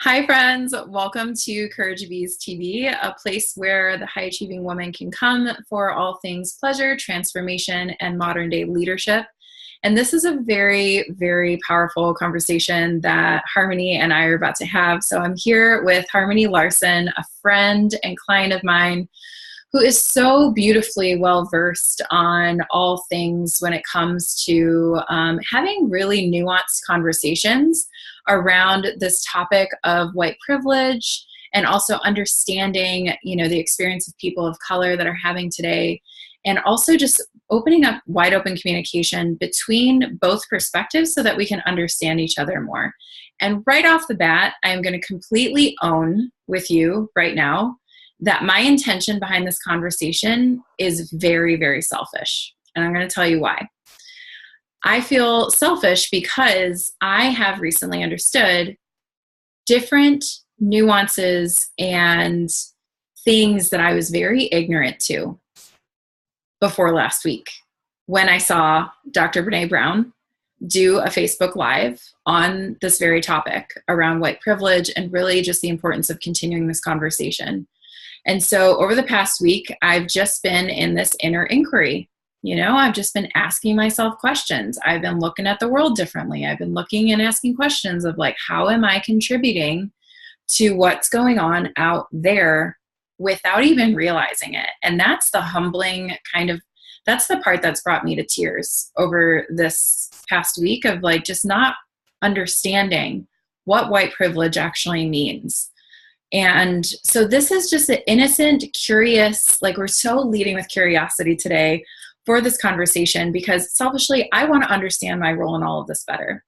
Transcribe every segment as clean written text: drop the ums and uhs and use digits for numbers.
Hi, friends. Welcome to Courage Bees TV, a place where the high achieving woman can come for all things pleasure, transformation, and modern day leadership. And this is a very, very powerful conversation that Harmony and I are about to have. So I'm here with Harmony Larson, a friend and client of mine who is so beautifully well versed on all things when it comes to having really nuanced conversations around this topic of white privilege and also understanding, the experience of people of color that are having today, and also just opening up wide open communication between both perspectives so that we can understand each other more. And right off the bat, I'm going to completely own with you right now that my intention behind this conversation is very, very selfish. And I'm going to tell you why. I feel selfish because I have recently understood different nuances and things that I was very ignorant to before last week when I saw Dr. Brene Brown do a Facebook Live on this very topic around white privilege and really just the importance of continuing this conversation. And so over the past week, I've just been in this inner inquiry. I've just been asking myself questions. I've been looking at the world differently. I've been looking and asking questions of how am I contributing to what's going on out there without even realizing it? And that's the humbling that's the part that's brought me to tears over this past week of just not understanding what white privilege actually means. And so this is just an innocent, curious, we're so leading with curiosity today for this conversation because selfishly, I want to understand my role in all of this better.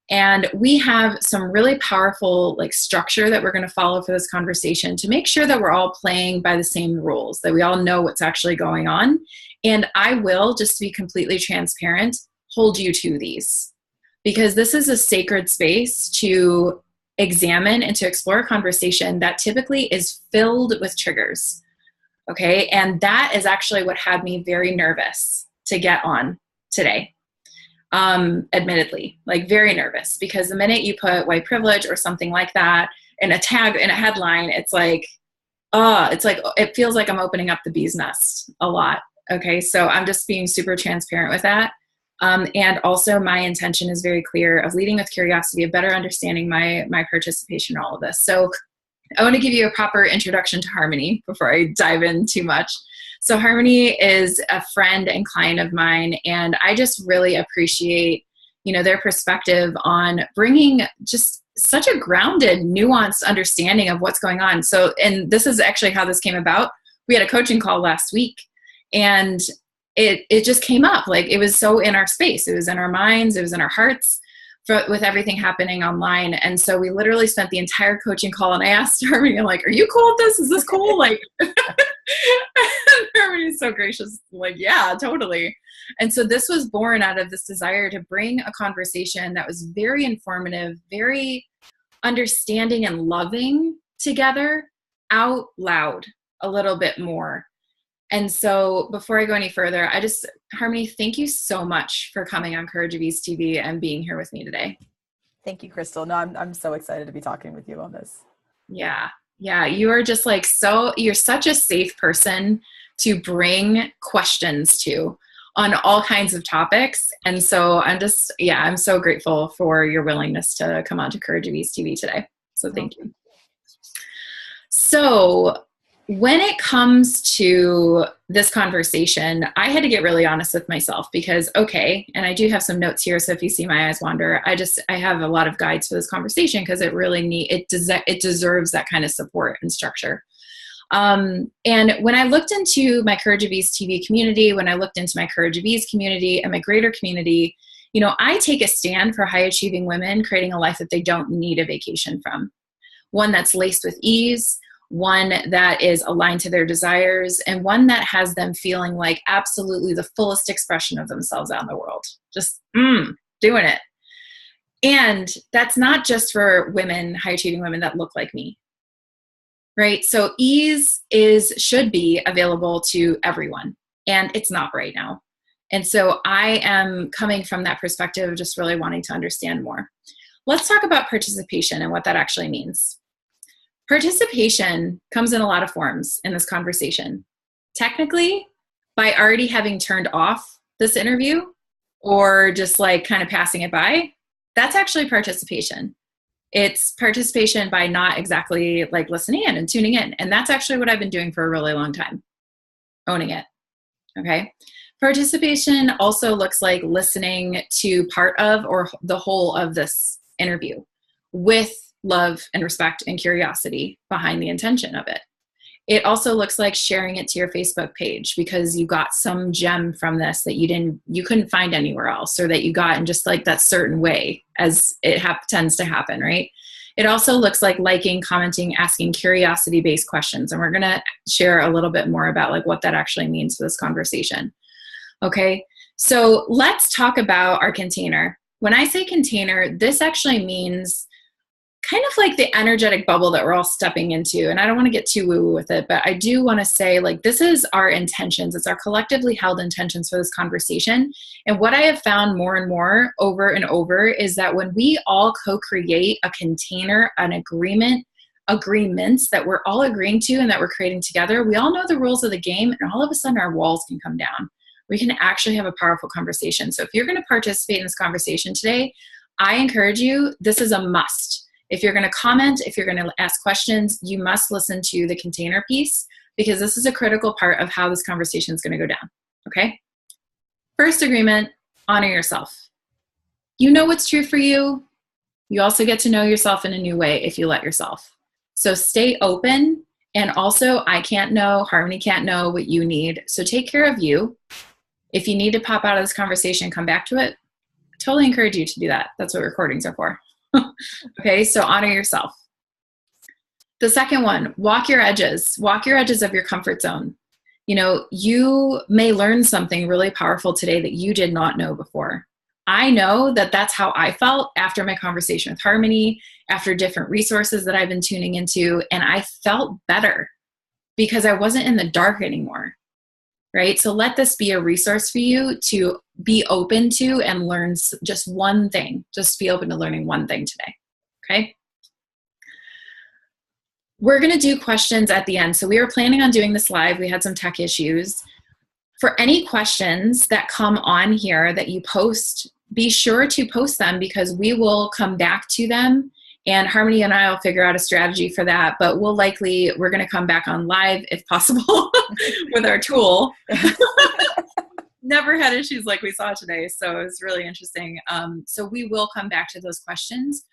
And we have some really powerful structure that we're going to follow for this conversation to make sure that we're all playing by the same rules, that we all know what's actually going on. And I will, just to be completely transparent, hold you to these because this is a sacred space to examine and to explore a conversation that typically is filled with triggers. Okay. And that is actually what had me very nervous to get on today. Admittedly, very nervous because the minute you put white privilege or something like that in a tag, in a headline, it feels like I'm opening up the bee's nest a lot. Okay. So I'm just being super transparent with that. And also my intention is very clear of leading with curiosity, of better understanding my participation in all of this. So I want to give you a proper introduction to Harmony before I dive in too much. So Harmony is a friend and client of mine, and I just really appreciate, their perspective on bringing just such a grounded, nuanced understanding of what's going on. So, and this is actually how this came about. We had a coaching call last week, and it just came up. It was so in our space. It was in our minds. It was in our hearts with everything happening online. And so we literally spent the entire coaching call, and I asked Harmony, I'm are you cool with this? Is this cool? Harmony's so gracious. Yeah, totally. And so this was born out of this desire to bring a conversation that was very informative, very understanding and loving together out loud a little bit more. And so before I go any further, Harmony, thank you so much for coming on Courage Bees TV and being here with me today. Thank you, Crystal. No, I'm so excited to be talking with you on this. Yeah. You are just you're such a safe person to bring questions to on all kinds of topics. And so I'm so grateful for your willingness to come on to Courage Bees TV today. So thank you. So when it comes to this conversation, I had to get really honest with myself because, and I do have some notes here, so if you see my eyes wander, I have a lot of guides for this conversation because it deserves that kind of support and structure. And when I looked into my Courage Bees TV community, when I looked into my Courage Bees community and my greater community, I take a stand for high achieving women creating a life that they don't need a vacation from. One that's laced with ease, one that is aligned to their desires, and one that has them feeling like absolutely the fullest expression of themselves out in the world. Just doing it. And that's not just for women, high achieving women that look like me, right? So ease should be available to everyone, and it's not right now. And so I am coming from that perspective of just really wanting to understand more. let's talk about participation and what that actually means. Participation comes in a lot of forms in this conversation. Technically, by already having turned off this interview or just like kind of passing it by, that's actually participation. It's participation by not exactly like listening in and tuning in. And that's actually what I've been doing for a really long time, owning it. Okay. Participation also looks like listening to part of or the whole of this interview with love and respect and curiosity behind the intention of it. It also looks like sharing it to your Facebook page because you got some gem from this that you couldn't find anywhere else, or that you got in just like that certain way, as it tends to happen, right? It also looks like liking, commenting, asking curiosity-based questions. And we're going to share a little bit more about like what that actually means for this conversation. Okay. So let's talk about our container. When I say container, this actually means kind of like the energetic bubble that we're all stepping into. And I don't want to get too woo-woo with it, but I do want to say like this is our intentions. It's our collectively held intentions for this conversation. And what I have found more and more over and over is that when we all co-create a container, an agreements that we're all agreeing to and that we're creating together, we all know the rules of the game, and all of a sudden our walls can come down. We can actually have a powerful conversation. So if you're going to participate in this conversation today, I encourage you, this is a must. If you're going to comment, if you're going to ask questions, you must listen to the container piece, because this is a critical part of how this conversation is going to go down. Okay? First agreement, honor yourself. You know what's true for you. You also get to know yourself in a new way if you let yourself. So stay open. And also, I can't know, Harmony can't know what you need. So take care of you. If you need to pop out of this conversation, come back to it. I totally encourage you to do that. That's what recordings are for. Okay, so honor yourself. The second one, walk your edges. Walk your edges of your comfort zone. You know, you may learn something really powerful today that you did not know before. I know that that's how I felt after my conversation with Harmony, after different resources that I've been tuning into, and I felt better because I wasn't in the dark anymore, right? So let this be a resource for you to be open to and learn just one thing. Just be open to learning one thing today, okay? We're going to do questions at the end. So we were planning on doing this live. We had some tech issues. For any questions that come on here that you post, be sure to post them, because we will come back to them, and Harmony and I will figure out a strategy for that. But we're going to come back on live if possible with our tool. Never had issues like we saw today. So it was really interesting. So we will come back to those questions.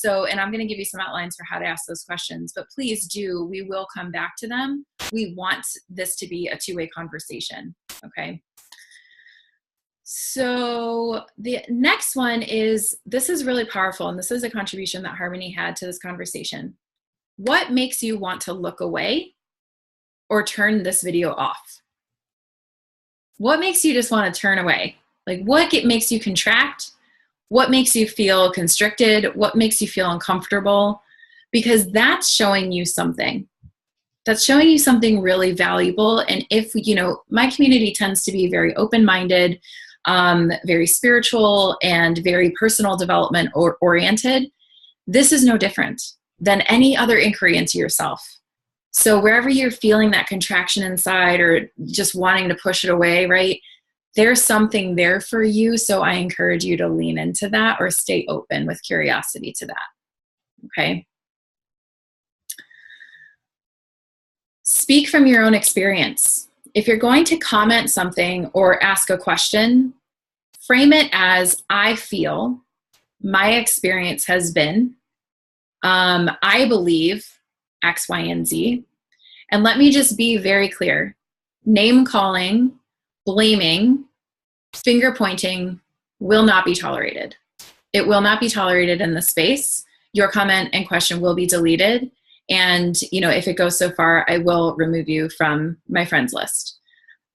And I'm going to give you some outlines for how to ask those questions, but please do, we will come back to them. We want this to be a two-way conversation. Okay. So the next one is, this is really powerful, and this is a contribution that Harmony had to this conversation. What makes you want to look away or turn this video off? What makes you just want to turn away? Like, what makes you contract? What makes you feel constricted? What makes you feel uncomfortable? Because that's showing you something. That's showing you something really valuable. And if, my community tends to be very open-minded, very spiritual, and very personal development oriented, this is no different than any other inquiry into yourself. So wherever you're feeling that contraction inside or just wanting to push it away, right, there's something there for you. So I encourage you to lean into that or stay open with curiosity to that. Okay. Speak from your own experience. If you're going to comment something or ask a question, frame it as, I feel, my experience has been, I believe X, Y, and Z. And let me just be very clear. Name calling, blaming, finger pointing will not be tolerated. It will not be tolerated in this space. Your comment and question will be deleted. And, if it goes so far, I will remove you from my friends list.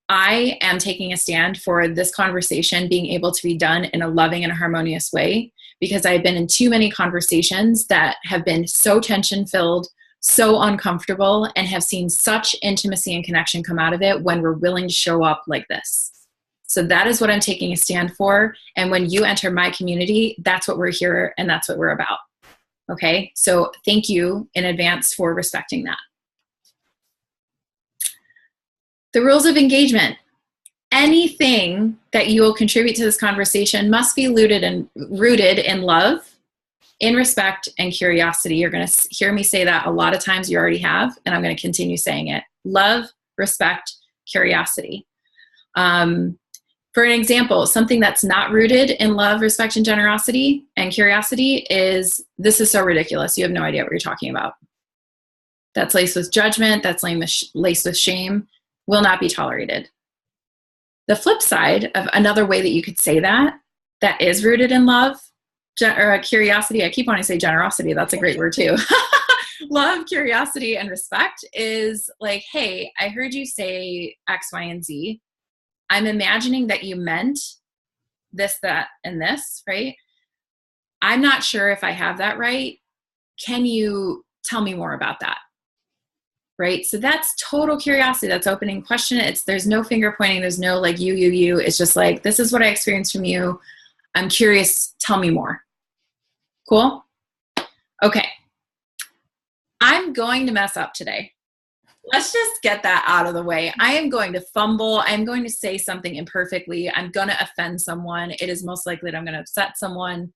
I am taking a stand for this conversation being able to be done in a loving and harmonious way, because I've been in too many conversations that have been so tension-filled, so uncomfortable, and have seen such intimacy and connection come out of it when we're willing to show up like this. So that is what I'm taking a stand for. And when you enter my community, that's what we're here and that's what we're about. Okay. So thank you in advance for respecting that. The rules of engagement. Anything that you will contribute to this conversation must be rooted in love, in respect, and curiosity. You're going to hear me say that a lot of times. You already have, and I'm going to continue saying it. Love, respect, curiosity. For an example, something that's not rooted in love, respect, and generosity and curiosity is, this is so ridiculous. You have no idea what you're talking about. That's laced with judgment. That's laced with shame. Will not be tolerated. The flip side of another way that you could say that is rooted in love, or curiosity. I keep wanting to say generosity. That's a great word too. Love, curiosity, and respect is like, hey, I heard you say X, Y, and Z. I'm imagining that you meant this, that, and this, right? I'm not sure if I have that right. Can you tell me more about that? Right? So that's total curiosity. That's opening question. There's no finger pointing. There's no like you. It's just like, this is what I experienced from you. I'm curious. Tell me more. Cool? Okay. I'm going to mess up today. Let's just get that out of the way. I am going to fumble. I'm going to say something imperfectly. I'm going to offend someone. It is most likely that I'm going to upset someone.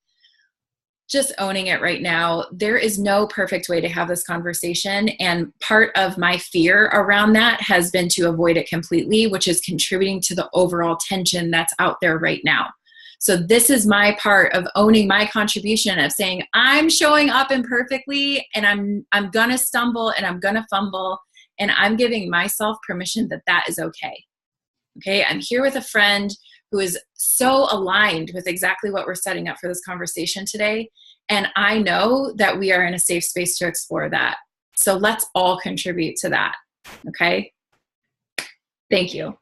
Just owning it right now. There is no perfect way to have this conversation. And part of my fear around that has been to avoid it completely, which is contributing to the overall tension that's out there right now. So this is my part of owning my contribution, of saying, I'm showing up imperfectly and I'm going to stumble and I'm going to fumble. And I'm giving myself permission that is okay. Okay. I'm here with a friend who is so aligned with exactly what we're setting up for this conversation today. And I know that we are in a safe space to explore that. So let's all contribute to that. Okay. Thank you.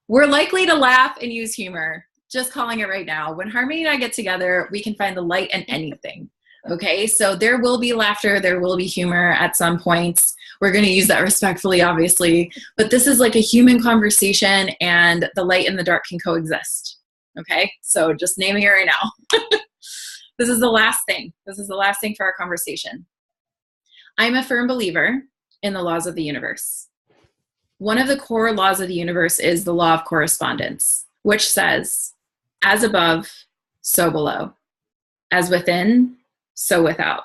We're likely to laugh and use humor. Just calling it right now. When Harmony and I get together, we can find the light in anything. Okay. So there will be laughter. There will be humor at some points. We're going to use that respectfully, obviously, but this is like a human conversation and the light and the dark can coexist. Okay. So just naming it right now. This is the last thing. This is the last thing for our conversation. I'm a firm believer in the laws of the universe. One of the core laws of the universe is the law of correspondence, which says, as above, so below, as within, so without.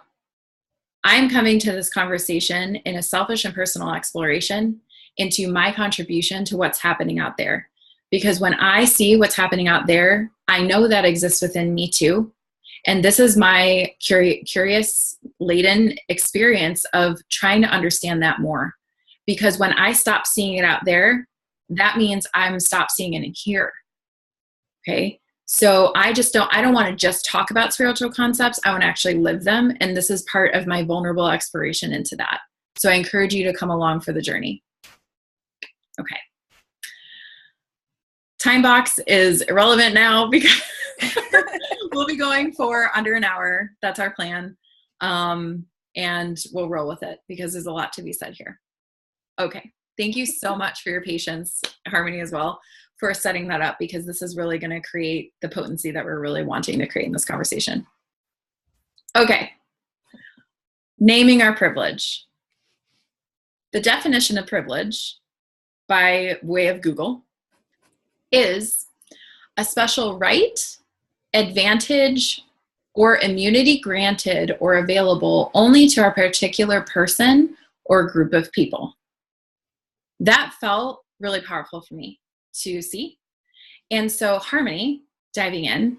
I'm coming to this conversation in a selfish and personal exploration into my contribution to what's happening out there. Because when I see what's happening out there, I know that exists within me too. And this is my curious laden experience of trying to understand that more. Because when I stop seeing it out there, that means I'm stopped seeing it in here. Okay. So I don't want to just talk about spiritual concepts. I want to actually live them. And this is part of my vulnerable exploration into that. So I encourage you to come along for the journey. Okay. Time box is irrelevant now because we'll be going for under an hour. That's our plan. And we'll roll with it because there's a lot to be said here. Okay. Thank you so much for your patience, Harmony, as well, for setting that up, because this is really going to create the potency that we're really wanting to create in this conversation. Okay. Naming our privilege. The definition of privilege, by way of Google, is a special right, advantage, or immunity granted or available only to a particular person or group of people. That felt really powerful for me to see. And so, Harmony, diving in,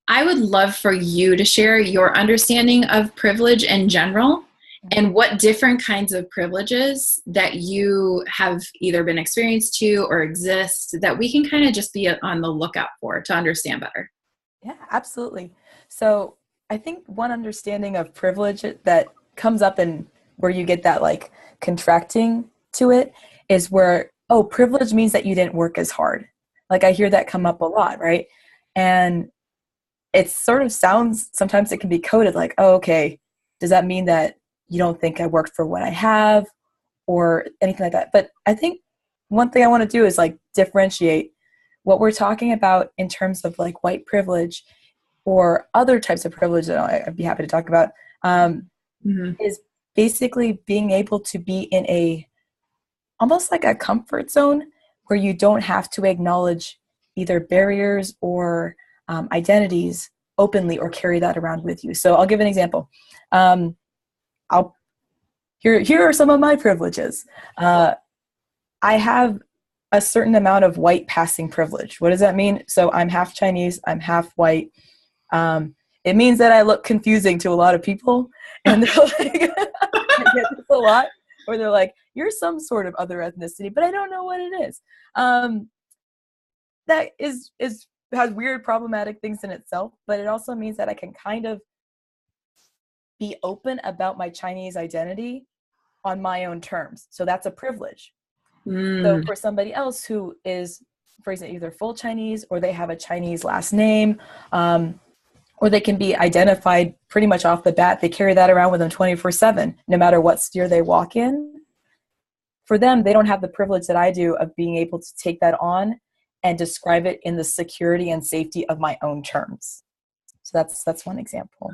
I would love for you to share your understanding of privilege in general and what different kinds of privileges that you have either been experienced to or exist that we can kind of just be on the lookout for to understand better. Yeah, absolutely. So I think one understanding of privilege that comes up in where you get that like contracting to it is where, oh, privilege means that you didn't work as hard. Like I hear that come up a lot, right? And it sort of sounds, sometimes it can be coded like, oh, okay, does that mean that you don't think I worked for what I have or anything like that? But I think one thing I want to do is like differentiate what we're talking about in terms of like white privilege or other types of privilege that I'd be happy to talk about, is basically being able to be in a almost like a comfort zone where you don't have to acknowledge either barriers or identities openly or carry that around with you. So I'll give an example. Here are some of my privileges. I have a certain amount of white passing privilege. What does that mean? So I'm half Chinese, I'm half white. It means that I look confusing to a lot of people, and they're like, I get this a lot, where they're like, "You're some sort of other ethnicity," but I don't know what it is. That has weird, problematic things in itself, but it also means that I can kind of be open about my Chinese identity on my own terms. So that's a privilege. So for somebody else who is, for example, either full Chinese or they have a Chinese last name, or they can be identified pretty much off the bat, they carry that around with them 24/7, no matter what sphere they walk in. For them, they don't have the privilege that I do of being able to take that on and describe it in the security and safety of my own terms. So that's one example.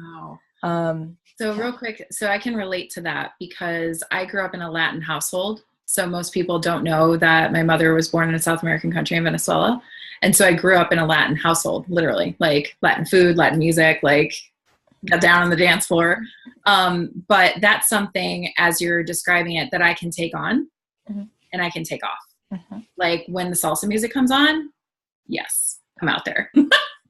Wow. So real quick, so I can relate to that because I grew up in a Latin household. So most people don't know that my mother was born in a South American country in Venezuela. And so I grew up in a Latin household, literally, like Latin food, Latin music, like got down on the dance floor. But that's something, as you're describing it, that I can take on and I can take off. Like when the salsa music comes on, yes, I'm out there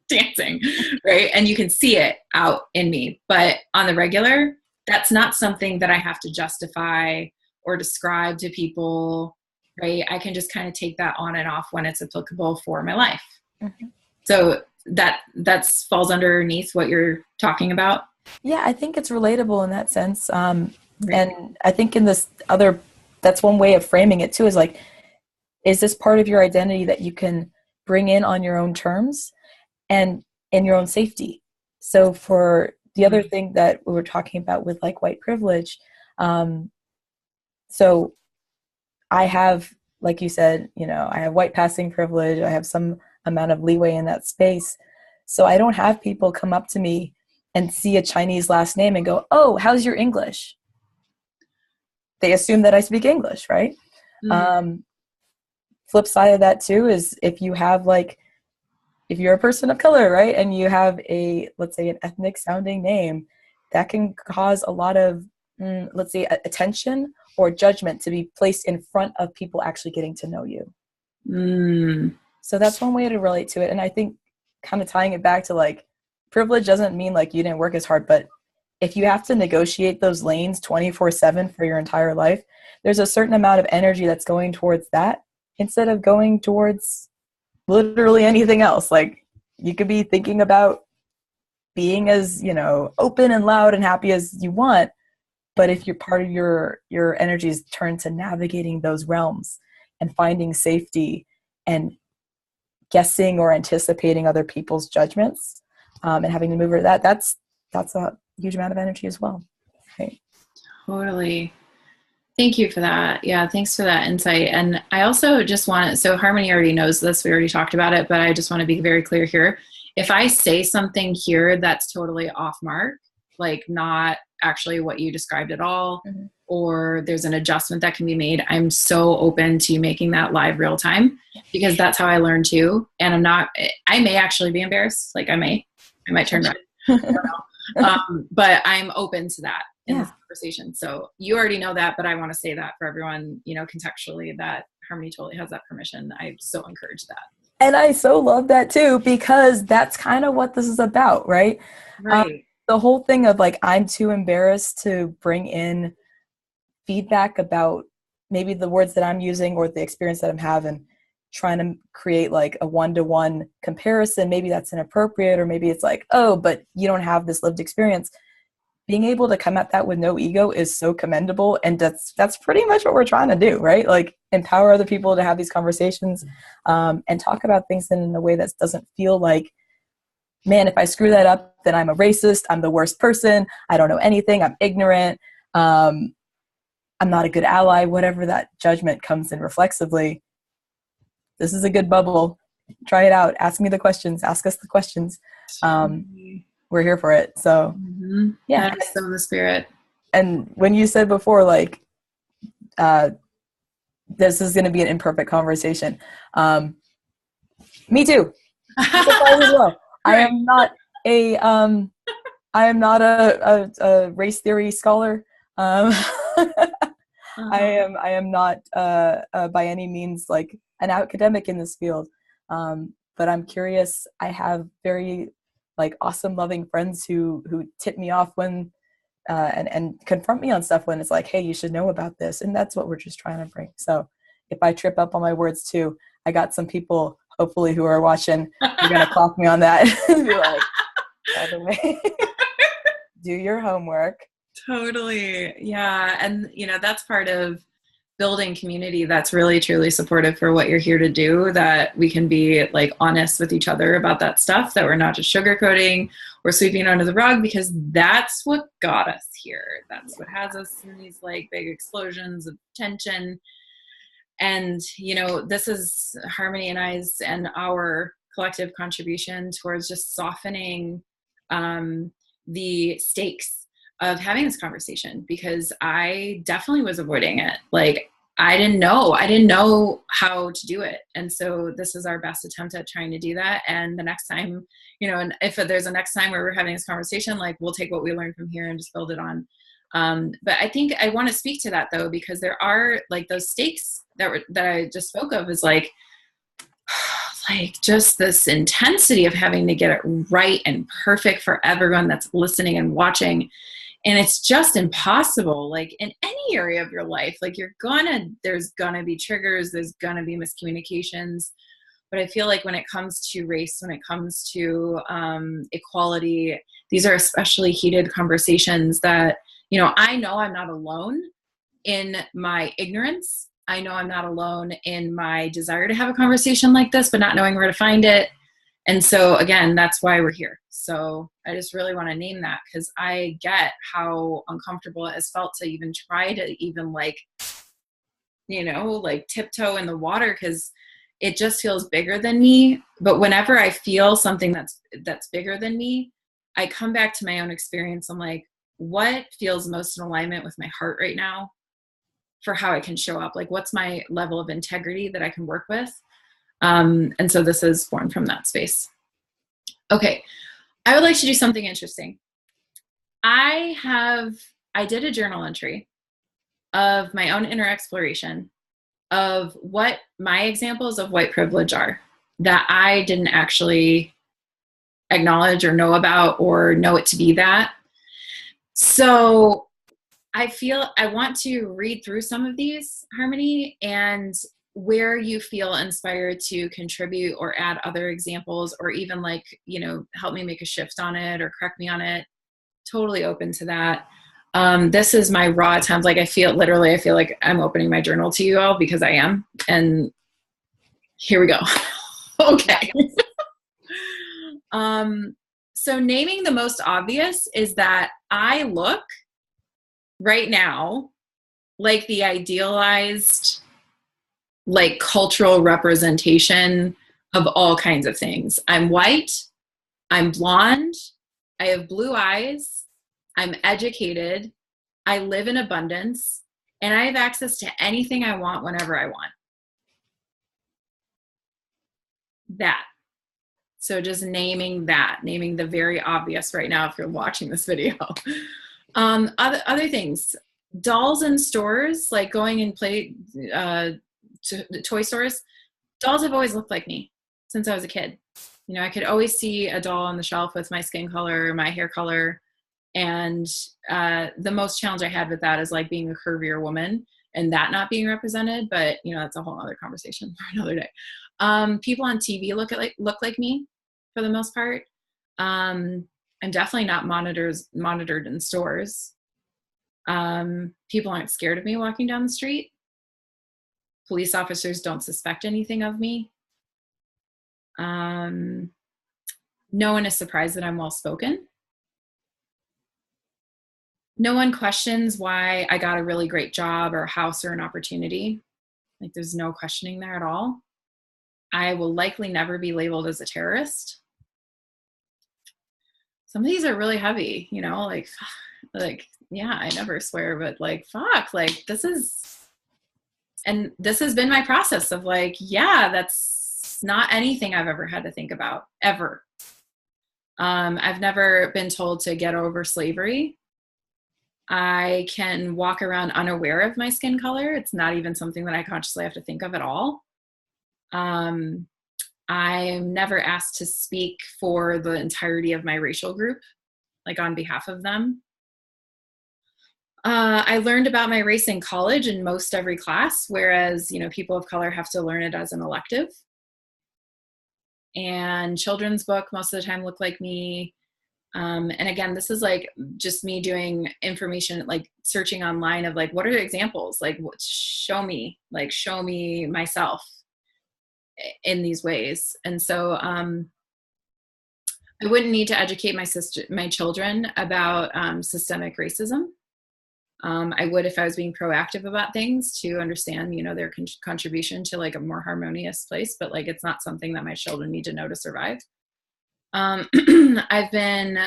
dancing, right? And you can see it out in me. But on the regular, that's not something that I have to justify or describe to people, right? I can just kind of take that on and off when it's applicable for my life. So that falls underneath what you're talking about. Yeah, I think it's relatable in that sense. And I think in this other, that's one way of framing it too, is like, is this part of your identity that you can bring in on your own terms and in your own safety? So for the other thing that we were talking about with like white privilege, so I have, like you said, I have white passing privilege. I have some amount of leeway in that space. So I don't have people come up to me and see a Chinese last name and go, "Oh, how's your English?" They assume that I speak English, right? Flip side of that too is if you have if you're a person of color, right, and you have let's say an ethnic sounding name, that can cause a lot of, let's say, attention or judgment to be placed in front of people actually getting to know you. So that's one way to relate to it. And I think kind of tying it back to like privilege doesn't mean like you didn't work as hard, but if you have to negotiate those lanes 24/7 for your entire life, there's a certain amount of energy that's going towards that instead of going towards literally anything else. Like you could be thinking about being as, open and loud and happy as you want, but if you're part of your energy is turned to navigating those realms and finding safety and guessing or anticipating other people's judgments, and having to move over that's a huge amount of energy as well. Right. Totally. Thank you for that. Yeah, thanks for that insight. And I also just so Harmony already knows this, we already talked about it, but I just want to be very clear here. If I say something here that's totally off mark, like not actually what you described at all, or there's an adjustment that can be made, I'm so open to making that live real time because that's how I learn too. And I may actually be embarrassed. Like I might turn red. I don't know. But I'm open to that in this conversation. So you already know that, but I want to say that for everyone, contextually, that Harmony totally has that permission. I so encourage that. And I so love that too, because that's kind of what this is about, right? Right. The whole thing of like, I'm too embarrassed to bring in feedback about maybe the words that I'm using or the experience that I'm having, trying to create like a one-to-one comparison. Maybe that's inappropriate, or maybe it's like, oh, but you don't have this lived experience. Being able to come at that with no ego is so commendable. And that's pretty much what we're trying to do, right? Like empower other people to have these conversations, and talk about things in a way that doesn't feel like, man, if I screw that up, then I'm a racist. I'm the worst person. I don't know anything. I'm ignorant. I'm not a good ally, whatever that judgment comes in reflexively. This is a good bubble. Try it out. Ask me the questions. Ask us the questions. We're here for it. So yeah. That is so the spirit. And when you said before, like, this is going to be an imperfect conversation. Me too. As well. Right. I am not a race theory scholar. I am not by any means like an academic in this field. But I'm curious. I have very like awesome, loving friends who tip me off when and confront me on stuff when it's like, hey, you should know about this. And that's what we're just trying to bring. So if I trip up on my words too, I got some people hopefully who are watching, you're going to clock me on that and be like, by the way, do your homework. Totally. Yeah. And, you know, that's part of building community that's really, truly supportive for what you're here to do, that we can be like honest with each other about that stuff, that we're not just sugarcoating or sweeping it under the rug, because that's what got us here. That's what has us in these like big explosions of tension. And, you know, this is Harmony and I's and our collective contribution towards just softening the stakes of having this conversation, because I definitely was avoiding it. Like, I didn't know how to do it. And so this is our best attempt at trying to do that. And the next time, you know, and if there's a next time where we're having this conversation, like, we'll take what we learned from here and just build it on. But I think I want to speak to that though, because there are like those stakes that I just spoke of, is like just this intensity of having to get it right and perfect for everyone that's listening and watching. And it's just impossible, like in any area of your life. Like, there's gonna be triggers, there's gonna be miscommunications. But I feel like when it comes to race, when it comes to equality, these are especially heated conversations that, you know I'm not alone in my ignorance. I know I'm not alone in my desire to have a conversation like this, but not knowing where to find it. And so again, that's why we're here. So I just really want to name that, because I get how uncomfortable it has felt to even try to even like, you know, like tiptoe in the water, because it just feels bigger than me. But whenever I feel something that's bigger than me, I come back to my own experience. I'm like, what feels most in alignment with my heart right now for how I can show up? Like, what's my level of integrity that I can work with? And so this is born from that space. Okay. I would like to do something interesting. I did a journal entry of my own inner exploration of what my examples of white privilege are that I didn't actually acknowledge or know about or know it to be that. So I feel I want to read through some of these, Harmony, and where you feel inspired to contribute or add other examples, or even like, you know, help me make a shift on it or correct me on it. Totally open to that. This is my raw attempt. Like, I feel like I'm opening my journal to you all, because I am. And here we go. Okay. So naming the most obvious is that I look right now like the idealized, like, cultural representation of all kinds of things. I'm white, I'm blonde, I have blue eyes, I'm educated, I live in abundance, and I have access to anything I want whenever I want. That. So just naming the very obvious right now if you're watching this video. Other things, dolls in stores, like going and play to the toy stores, dolls have always looked like me since I was a kid. You know, I could always see a doll on the shelf with my skin color, my hair color. And the most challenge I had with that is like being a curvier woman and that not being represented. But, you know, that's a whole other conversation for another day. People on TV look like me for the most part. I'm definitely not monitored in stores. People aren't scared of me walking down the street. Police officers don't suspect anything of me. No one is surprised that I'm well-spoken. No one questions why I got a really great job or a house or an opportunity. Like, there's no questioning there at all. I will likely never be labeled as a terrorist. Some of these are really heavy, you know, like, yeah, I never swear, but like, fuck, like this has been my process of like, yeah, that's not anything I've ever had to think about, ever. I've never been told to get over slavery. I can walk around unaware of my skin color. It's not even something that I consciously have to think of at all. I'm never asked to speak for the entirety of my racial group, like on behalf of them. I learned about my race in college in most every class, whereas, you know, people of color have to learn it as an elective. And children's book most of the time look like me. And again, this is like just me doing information, like searching online of like, what are the examples? Like, show me myself in these ways. And so I wouldn't need to educate my children about systemic racism. I would if I was being proactive about things to understand, you know, their contribution to like a more harmonious place, but like it's not something that my children need to know to survive. I've been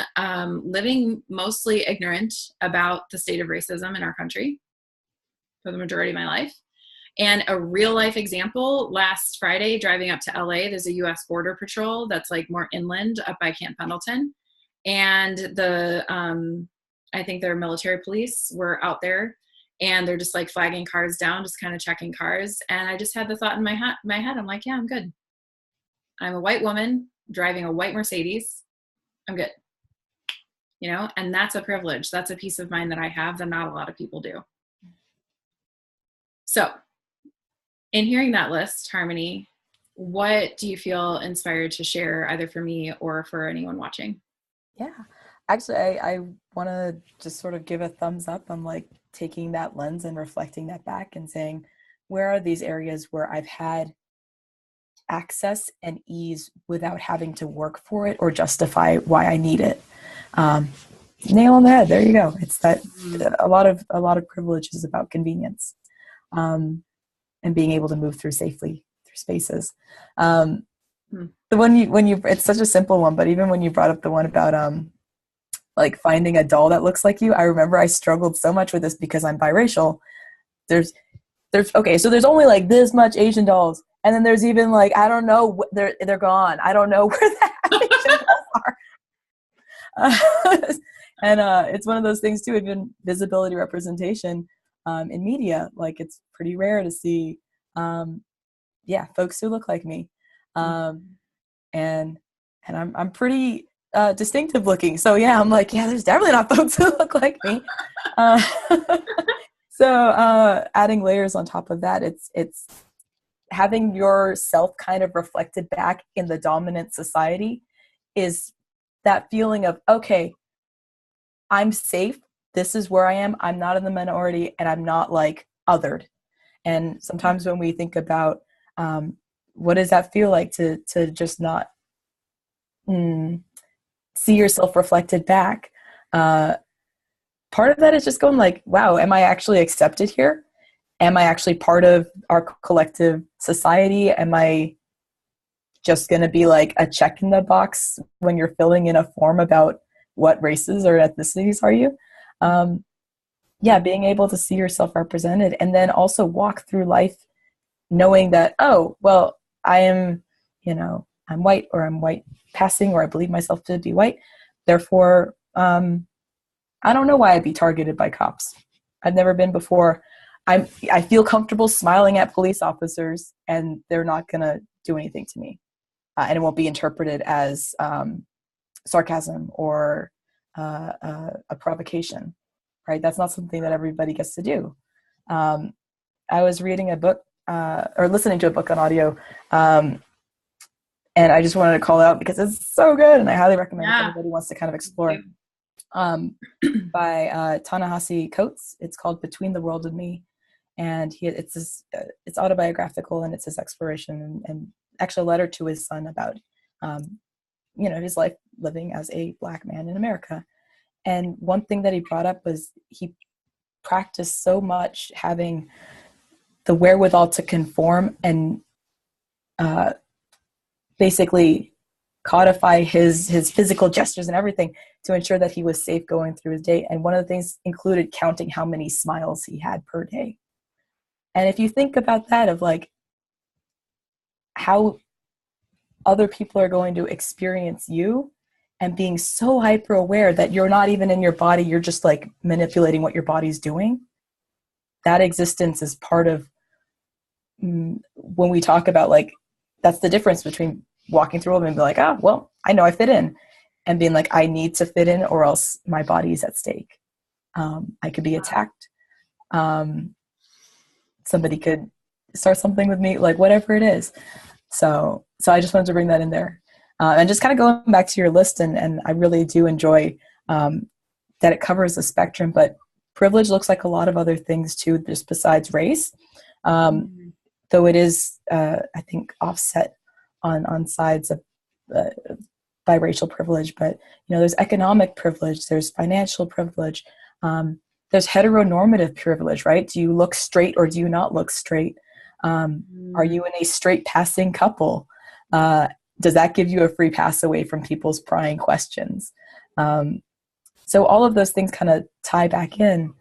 living mostly ignorant about the state of racism in our country for the majority of my life. And a real life example, last Friday, driving up to LA, there's a US Border Patrol that's like more inland up by Camp Pendleton. And I think their military police were out there and they're just like flagging cars down, just kind of checking cars. And I just had the thought in my head, I'm like, yeah, I'm good. I'm a white woman driving a white Mercedes. I'm good. You know, and that's a privilege. That's a peace of mind that I have that not a lot of people do. So in hearing that list, Harmony, what do you feel inspired to share either for me or for anyone watching? Yeah, actually, I want to just sort of give a thumbs up on like taking that lens and reflecting that back and saying, where are these areas where I've had access and ease without having to work for it or justify why I need it? Nail on the head. There you go. It's that a lot of privilege is about convenience, and being able to move through safely through spaces. The one when you it's such a simple one, but even when you brought up the one about like finding a doll that looks like you, I remember I struggled so much with this because I'm biracial. There's okay, so there's only like this much Asian dolls, and then there's even like, I don't know, they're gone. I don't know where the Asian dolls are. And it's one of those things too, even visibility representation in media, like it's pretty rare to see folks who look like me. And I'm pretty distinctive looking. So yeah, I'm like, yeah, there's definitely not folks who look like me. So adding layers on top of that, it's having yourself kind of reflected back in the dominant society is that feeling of, okay, I'm safe. This is where I am. I'm not in the minority and I'm not like othered. And sometimes when we think about what does that feel like to just not see yourself reflected back, part of that is just going like, wow, am I actually accepted here? Am I actually part of our collective society? Am I just going to be like a check in the box when you're filling in a form about what races or ethnicities are you? Being able to see yourself represented and then also walk through life knowing that, oh, well, I am, I'm white or I'm white passing or I believe myself to be white. Therefore, I don't know why I'd be targeted by cops. I've never been before. I feel comfortable smiling at police officers and they're not going to do anything to me. And it won't be interpreted as sarcasm or a provocation, right? That's not something that everybody gets to do. I was reading a book or listening to a book on audio, and I just wanted to call it out because it's so good and I highly recommend if anybody wants to kind of explore. By Ta-Nehisi Coates. It's called Between the World and Me. And it's autobiographical and it's his exploration and actually a letter to his son about, his life living as a Black man in America. And one thing that he brought up was he practiced so much having the wherewithal to conform and basically codify his physical gestures and everything to ensure that he was safe going through his day. And one of the things included counting how many smiles he had per day. And if you think about that, of like how other people are going to experience you, and being so hyper aware that you're not even in your body, you're just like manipulating what your body's doing. That existence is part of when we talk about like, that's the difference between walking through them and be like, ah, well, I know I fit in, and being like, I need to fit in or else my body's at stake. I could be attacked. Somebody could start something with me, like whatever it is. So I just wanted to bring that in there. And just kind of going back to your list, and I really do enjoy that it covers the spectrum, but privilege looks like a lot of other things too, just besides race. Though it is, I think, offset on sides of biracial privilege. But, you know, there's economic privilege, there's financial privilege, there's heteronormative privilege, right? Do you look straight or do you not look straight? Are you in a straight passing couple? Does that give you a free pass away from people's prying questions? So all of those things kind of tie back in.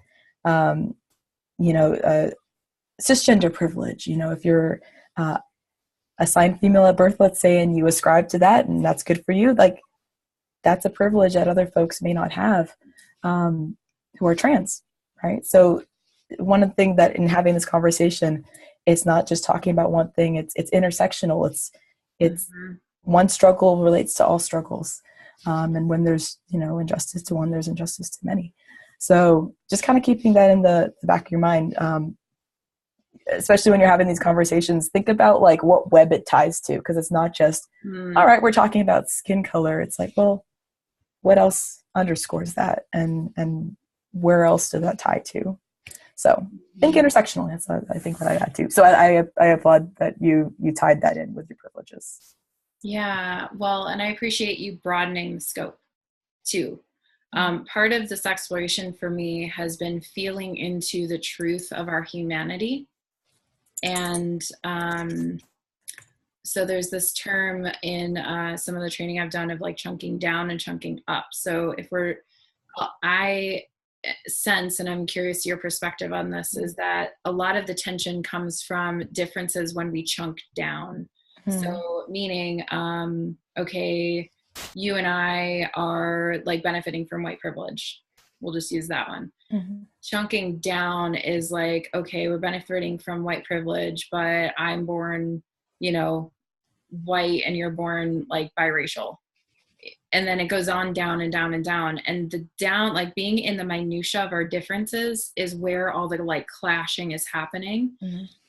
Cisgender privilege, you know, if you're assigned female at birth, let's say, and you ascribe to that, and that's good for you, like that's a privilege that other folks may not have who are trans, right? So one of the things that in having this conversation, it's not just talking about one thing, it's intersectional. It's one struggle relates to all struggles. And when there's, you know, injustice to one, there's injustice to many. So just kind of keeping that in the back of your mind, especially when you're having these conversations, think about like what web it ties to, because it's not just, all right, we're talking about skin color. It's like, well, what else underscores that? And where else does that tie to? So think intersectionally. That's I think what I got to. So I applaud that you tied that in with your privileges. Yeah, well, and I appreciate you broadening the scope too. Part of this exploration for me has been feeling into the truth of our humanity. And so there's this term in some of the training I've done of like chunking down and chunking up. So I sense, and I'm curious your perspective on this, is that a lot of the tension comes from differences when we chunk down. So meaning, okay, you and I are like benefiting from white privilege. We'll just use that one. Chunking down is like, okay, we're benefiting from white privilege, but I'm born, you know, white and you're born like biracial. And then it goes on down and down and down. And the down, like being in the minutia of our differences is where all the like clashing is happening.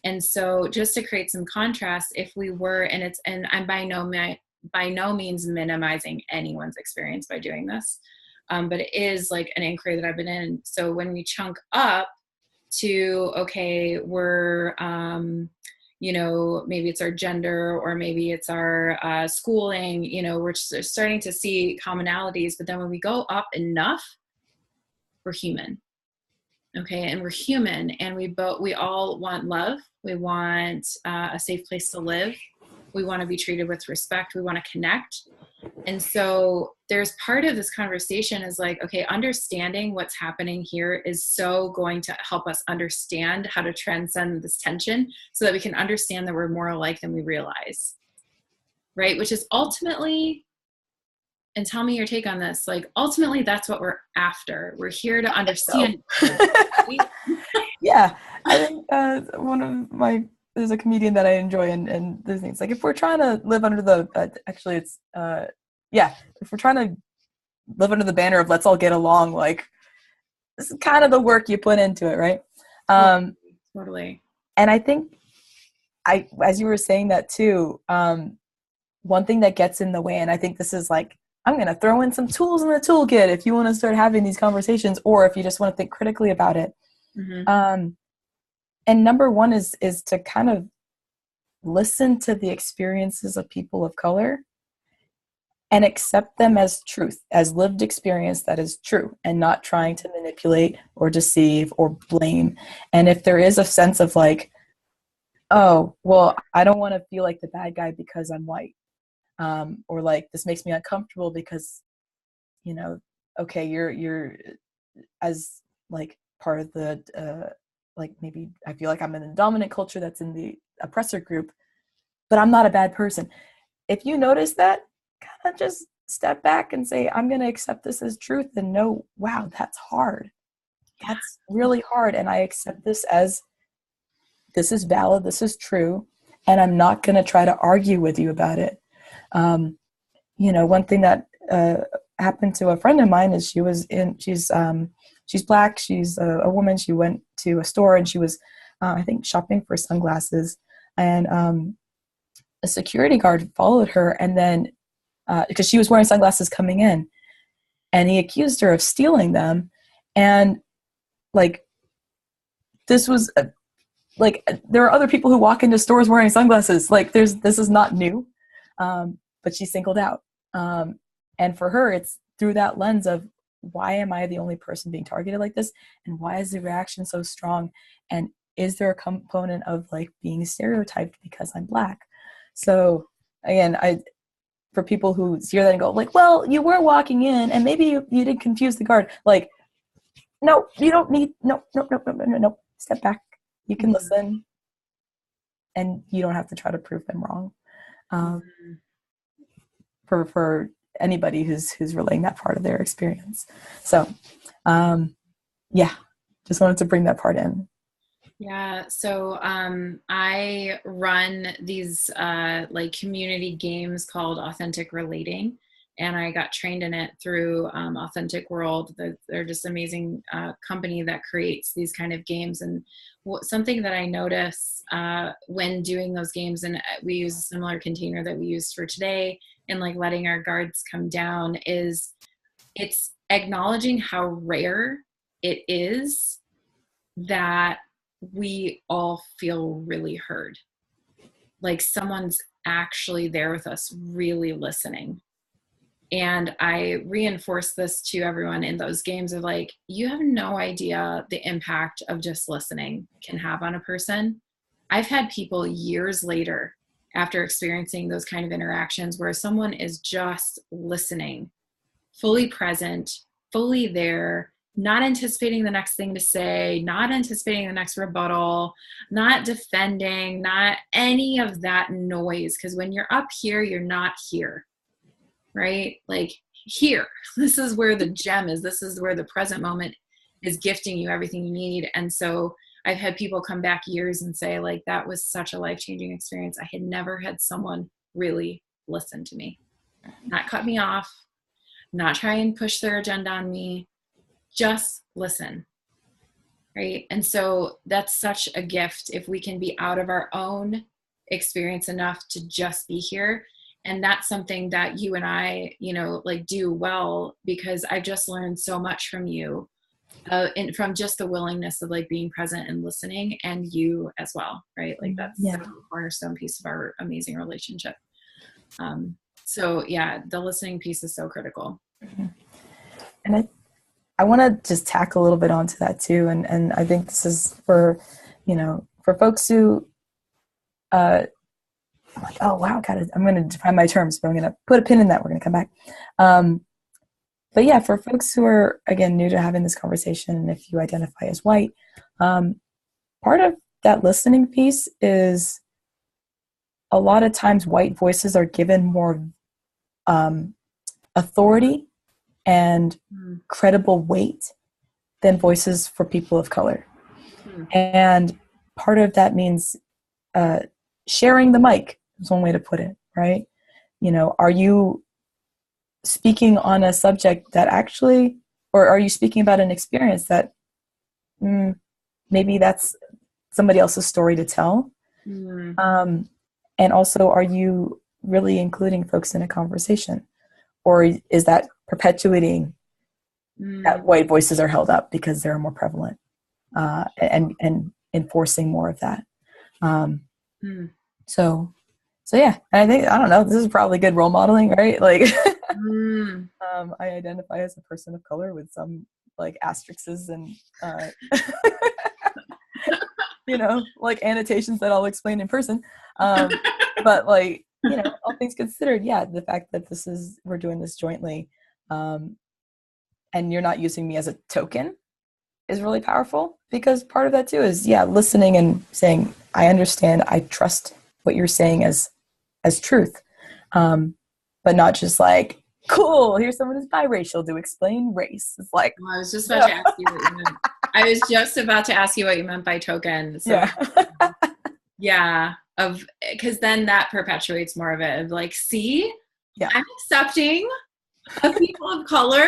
And so just to create some contrast, if we were, and I'm by no means minimizing anyone's experience by doing this, but it is like an inquiry that I've been in. So when we chunk up to, okay, we're, you know, maybe it's our gender or maybe it's our schooling, you know, we're starting to see commonalities, but then when we go up enough, we're human. Okay. And we're human, and we all want love. We want a safe place to live. We want to be treated with respect. We want to connect. And so there's part of this conversation is like, okay, understanding what's happening here is so going to help us understand how to transcend this tension so that we can understand that we're more alike than we realize. Right. Which is ultimately, and tell me your take on this, like ultimately that's what we're after. We're here to understand. Yeah. I think there's a comedian that I enjoy, and there's things like, if we're trying to live under the, if we're trying to live under the banner of let's all get along, like this is kind of the work you put into it, right? Totally. And I think as you were saying that too, one thing that gets in the way, and I think this is like, I'm going to throw in some tools in the toolkit if you want to start having these conversations, or if you just want to think critically about it. And number one is to kind of listen to the experiences of people of color and accept them as truth, as lived experience that is true, and not trying to manipulate or deceive or blame. And if there is a sense of like, oh, well, I don't want to feel like the bad guy because I'm white, or like, this makes me uncomfortable because, you know, okay, you're as like part of the like, maybe I feel like I'm in a dominant culture that's in the oppressor group, but I'm not a bad person. If you notice that, kind of just step back and say, I'm going to accept this as truth and know, wow, that's hard. That's really hard. And I accept this as, this is valid, this is true, and I'm not going to try to argue with you about it. One thing that happened to a friend of mine is she's Black, she's a woman. She went to a store and she was, I think, shopping for sunglasses, and a security guard followed her, and then because she was wearing sunglasses coming in, and he accused her of stealing them. And like, this was there are other people who walk into stores wearing sunglasses. Like, this is not new, but she's singled out. And for her, it's through that lens of, why am I the only person being targeted like this? And why is the reaction so strong? And is there a component of like being stereotyped because I'm Black? So again, for people who hear that and go like, well, you were walking in and maybe you did confuse the guard. Like, no, you don't need, no. Step back. You can listen, and you don't have to try to prove them wrong. For anybody who's relaying that part of their experience. So, just wanted to bring that part in. Yeah. So I run these like community games called Authentic Relating, and I got trained in it through Authentic World. They're just amazing company that creates these kind of games. And something that I notice when doing those games, and we use a similar container that we used for today, and like letting our guards come down, is it's acknowledging how rare it is that we all feel really heard. Like, someone's actually there with us, really listening. And I reinforce this to everyone in those games of like, you have no idea the impact of just listening can have on a person. I've had people years later, after experiencing those kind of interactions, where someone is just listening, fully present, fully there, not anticipating the next thing to say, not anticipating the next rebuttal, not defending, not any of that noise. Because when you're up here, you're not here, right? Like, here, this is where the gem is. This is where the present moment is gifting you everything you need. And so I've had people come back years and say, like, that was such a life-changing experience. I had never had someone really listen to me, not cut me off, not try and push their agenda on me, just listen, right? And so that's such a gift if we can be out of our own experience enough to just be here. And that's something that you and I, like, do well, because I've just learned so much from you. And from just the willingness of like being present and listening, and you as well, right? Like, that's a cornerstone piece of our amazing relationship. So yeah, the listening piece is so critical. And I want to just tack a little bit onto that too. And I think this is for folks who, I'm like, oh wow, I'm going to define my terms, but I'm going to put a pin in that. We're going to come back. But yeah, for folks who are, again, new to having this conversation, and if you identify as white, part of that listening piece is, a lot of times white voices are given more authority and credible weight than voices for people of color. And part of that means sharing the mic is one way to put it, right? Are you speaking on a subject that actually, or are you speaking about an experience that maybe that's somebody else's story to tell? And also, are you really including folks in a conversation? Or is that perpetuating that white voices are held up because they're more prevalent, and enforcing more of that? So yeah, and I don't know, this is probably good role modeling, right? Like, I identify as a person of color with some like asterisks and like annotations that I'll explain in person. But like, all things considered, yeah, the fact that we're doing this jointly, and you're not using me as a token is really powerful, because part of that too is, yeah, listening and saying, I understand, I trust what you're saying as truth. But not just like, cool, here's someone who's biracial to explain race. It's like, Well, I was just about no. to ask you what you meant. I was just about to ask you what you meant by token. So Yeah. yeah, because then that perpetuates more of it of like, see, Yeah. I'm accepting of people of color.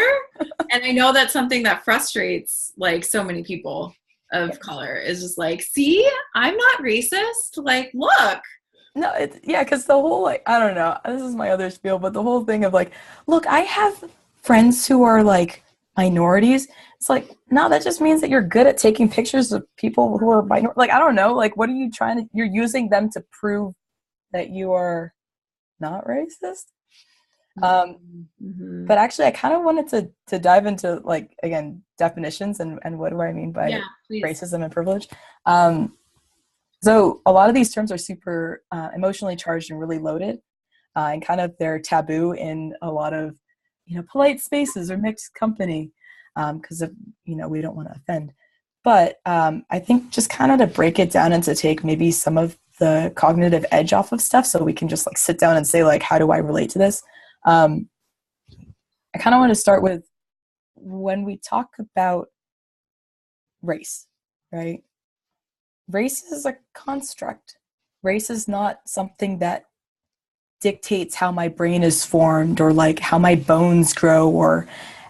And I know that's something that frustrates like so many people of color, is just like, see, I'm not racist. Like, look. No, yeah, because the whole, like, I don't know, this is my other spiel, but the whole thing of like, look, I have friends who are like minorities. It's like, no, that just means that you're good at taking pictures of people who are like, I don't know, like, what are you you're using them to prove that you are not racist? Mm-hmm. But actually, I kind of wanted to dive into, like, again, definitions and what do I mean by racism and privilege. So a lot of these terms are super emotionally charged and really loaded, and kind of they're taboo in a lot of polite spaces or mixed company, because of we don't want to offend. But I think just kind of to break it down and to take maybe some of the cognitive edge off of stuff, so we can just like sit down and say, like, how do I relate to this? I kind of want to start with, when we talk about race, right? Race is a construct. Race is not something that dictates how my brain is formed, or like how my bones grow, or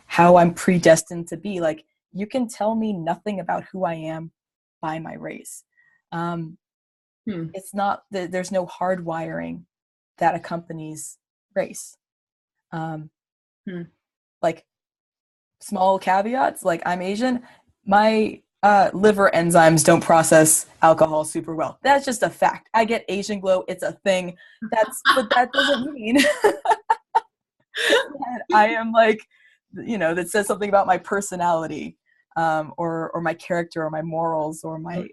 how I'm predestined to be. Like, you can tell me nothing about who I am by my race. It's not that there's no hard wiring that accompanies race. Like, small caveats, like, I'm Asian, my liver enzymes don't process alcohol super well. That's just a fact. I get Asian glow. It's a thing. But that doesn't mean that I am like, that says something about my personality, or my character, or my morals, or my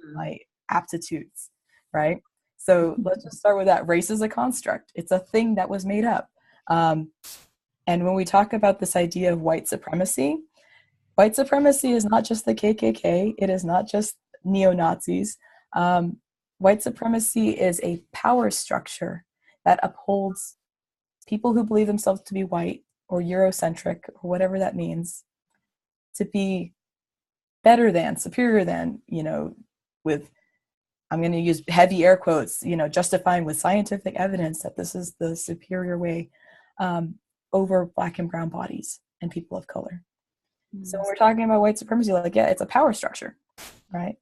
aptitudes, right? So let's just start with that. Race is a construct. It's a thing that was made up. And when we talk about this idea of white supremacy is not just the KKK. It is not just neo-Nazis. White supremacy is a power structure that upholds people who believe themselves to be white or Eurocentric, or whatever that means, to be better than, superior than, with, I'm going to use heavy air quotes, justifying with scientific evidence that this is the superior way, over Black and brown bodies and people of color. So when we're talking about white supremacy, like, yeah, it's a power structure, right?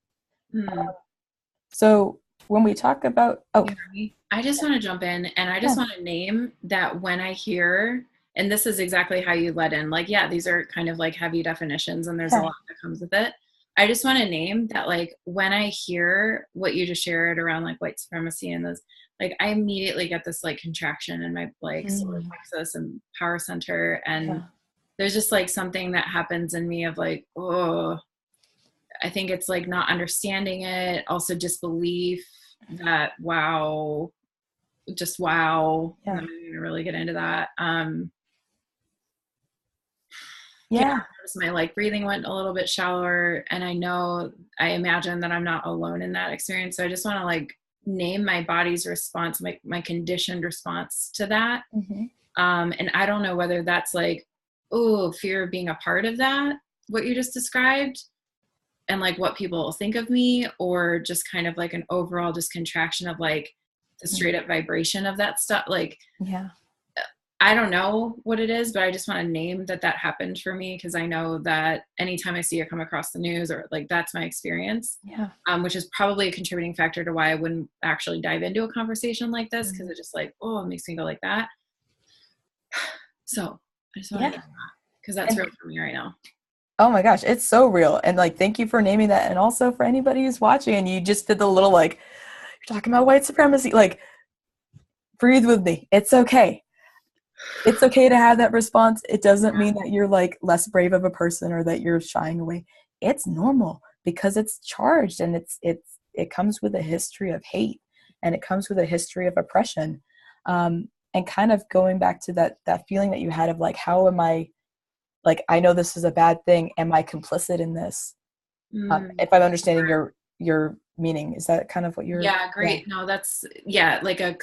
So when we talk about, I just want to jump in, and I just want to name that when I hear, and this is exactly how you led in, like, yeah, these are kind of like heavy definitions, and there's a lot that comes with it. I just want to name that, like, when I hear what you just shared around like white supremacy and those, like, I immediately get this like contraction in my like solar plexus and power center, and there's just like something that happens in me of like, oh, I think it's like not understanding it, also disbelief that, wow. I'm not going to really get into that. My like breathing went a little bit shallower, and I imagine that I'm not alone in that experience. So I just want to like name my body's response, my conditioned response to that. And I don't know whether that's like, oh, fear of being a part of that, what you just described, and like what people will think of me, or just kind of like an overall just contraction of like the straight up vibration of that stuff. Like, I don't know what it is, but I just want to name that happened for me, because I know that anytime I see it come across the news, or like that's my experience, which is probably a contributing factor to why I wouldn't actually dive into a conversation like this, because it just like, oh, it makes me go like that. So I just want to name that, because that's real for me right now. Oh my gosh, it's so real. And like, thank you for naming that. And also for anybody who's watching and you just did the little, like, you're talking about white supremacy, like, breathe with me. It's okay. It's okay to have that response. It doesn't mean that you're like less brave of a person, or that you're shying away. It's normal, because it's charged, and it comes with a history of hate, and it comes with a history of oppression. And kind of going back to that feeling that you had of like, how am I, like, I know this is a bad thing. Am I complicit in this? If I'm understanding your meaning, is that kind of what you're? Yeah, great. No, that's, yeah, like a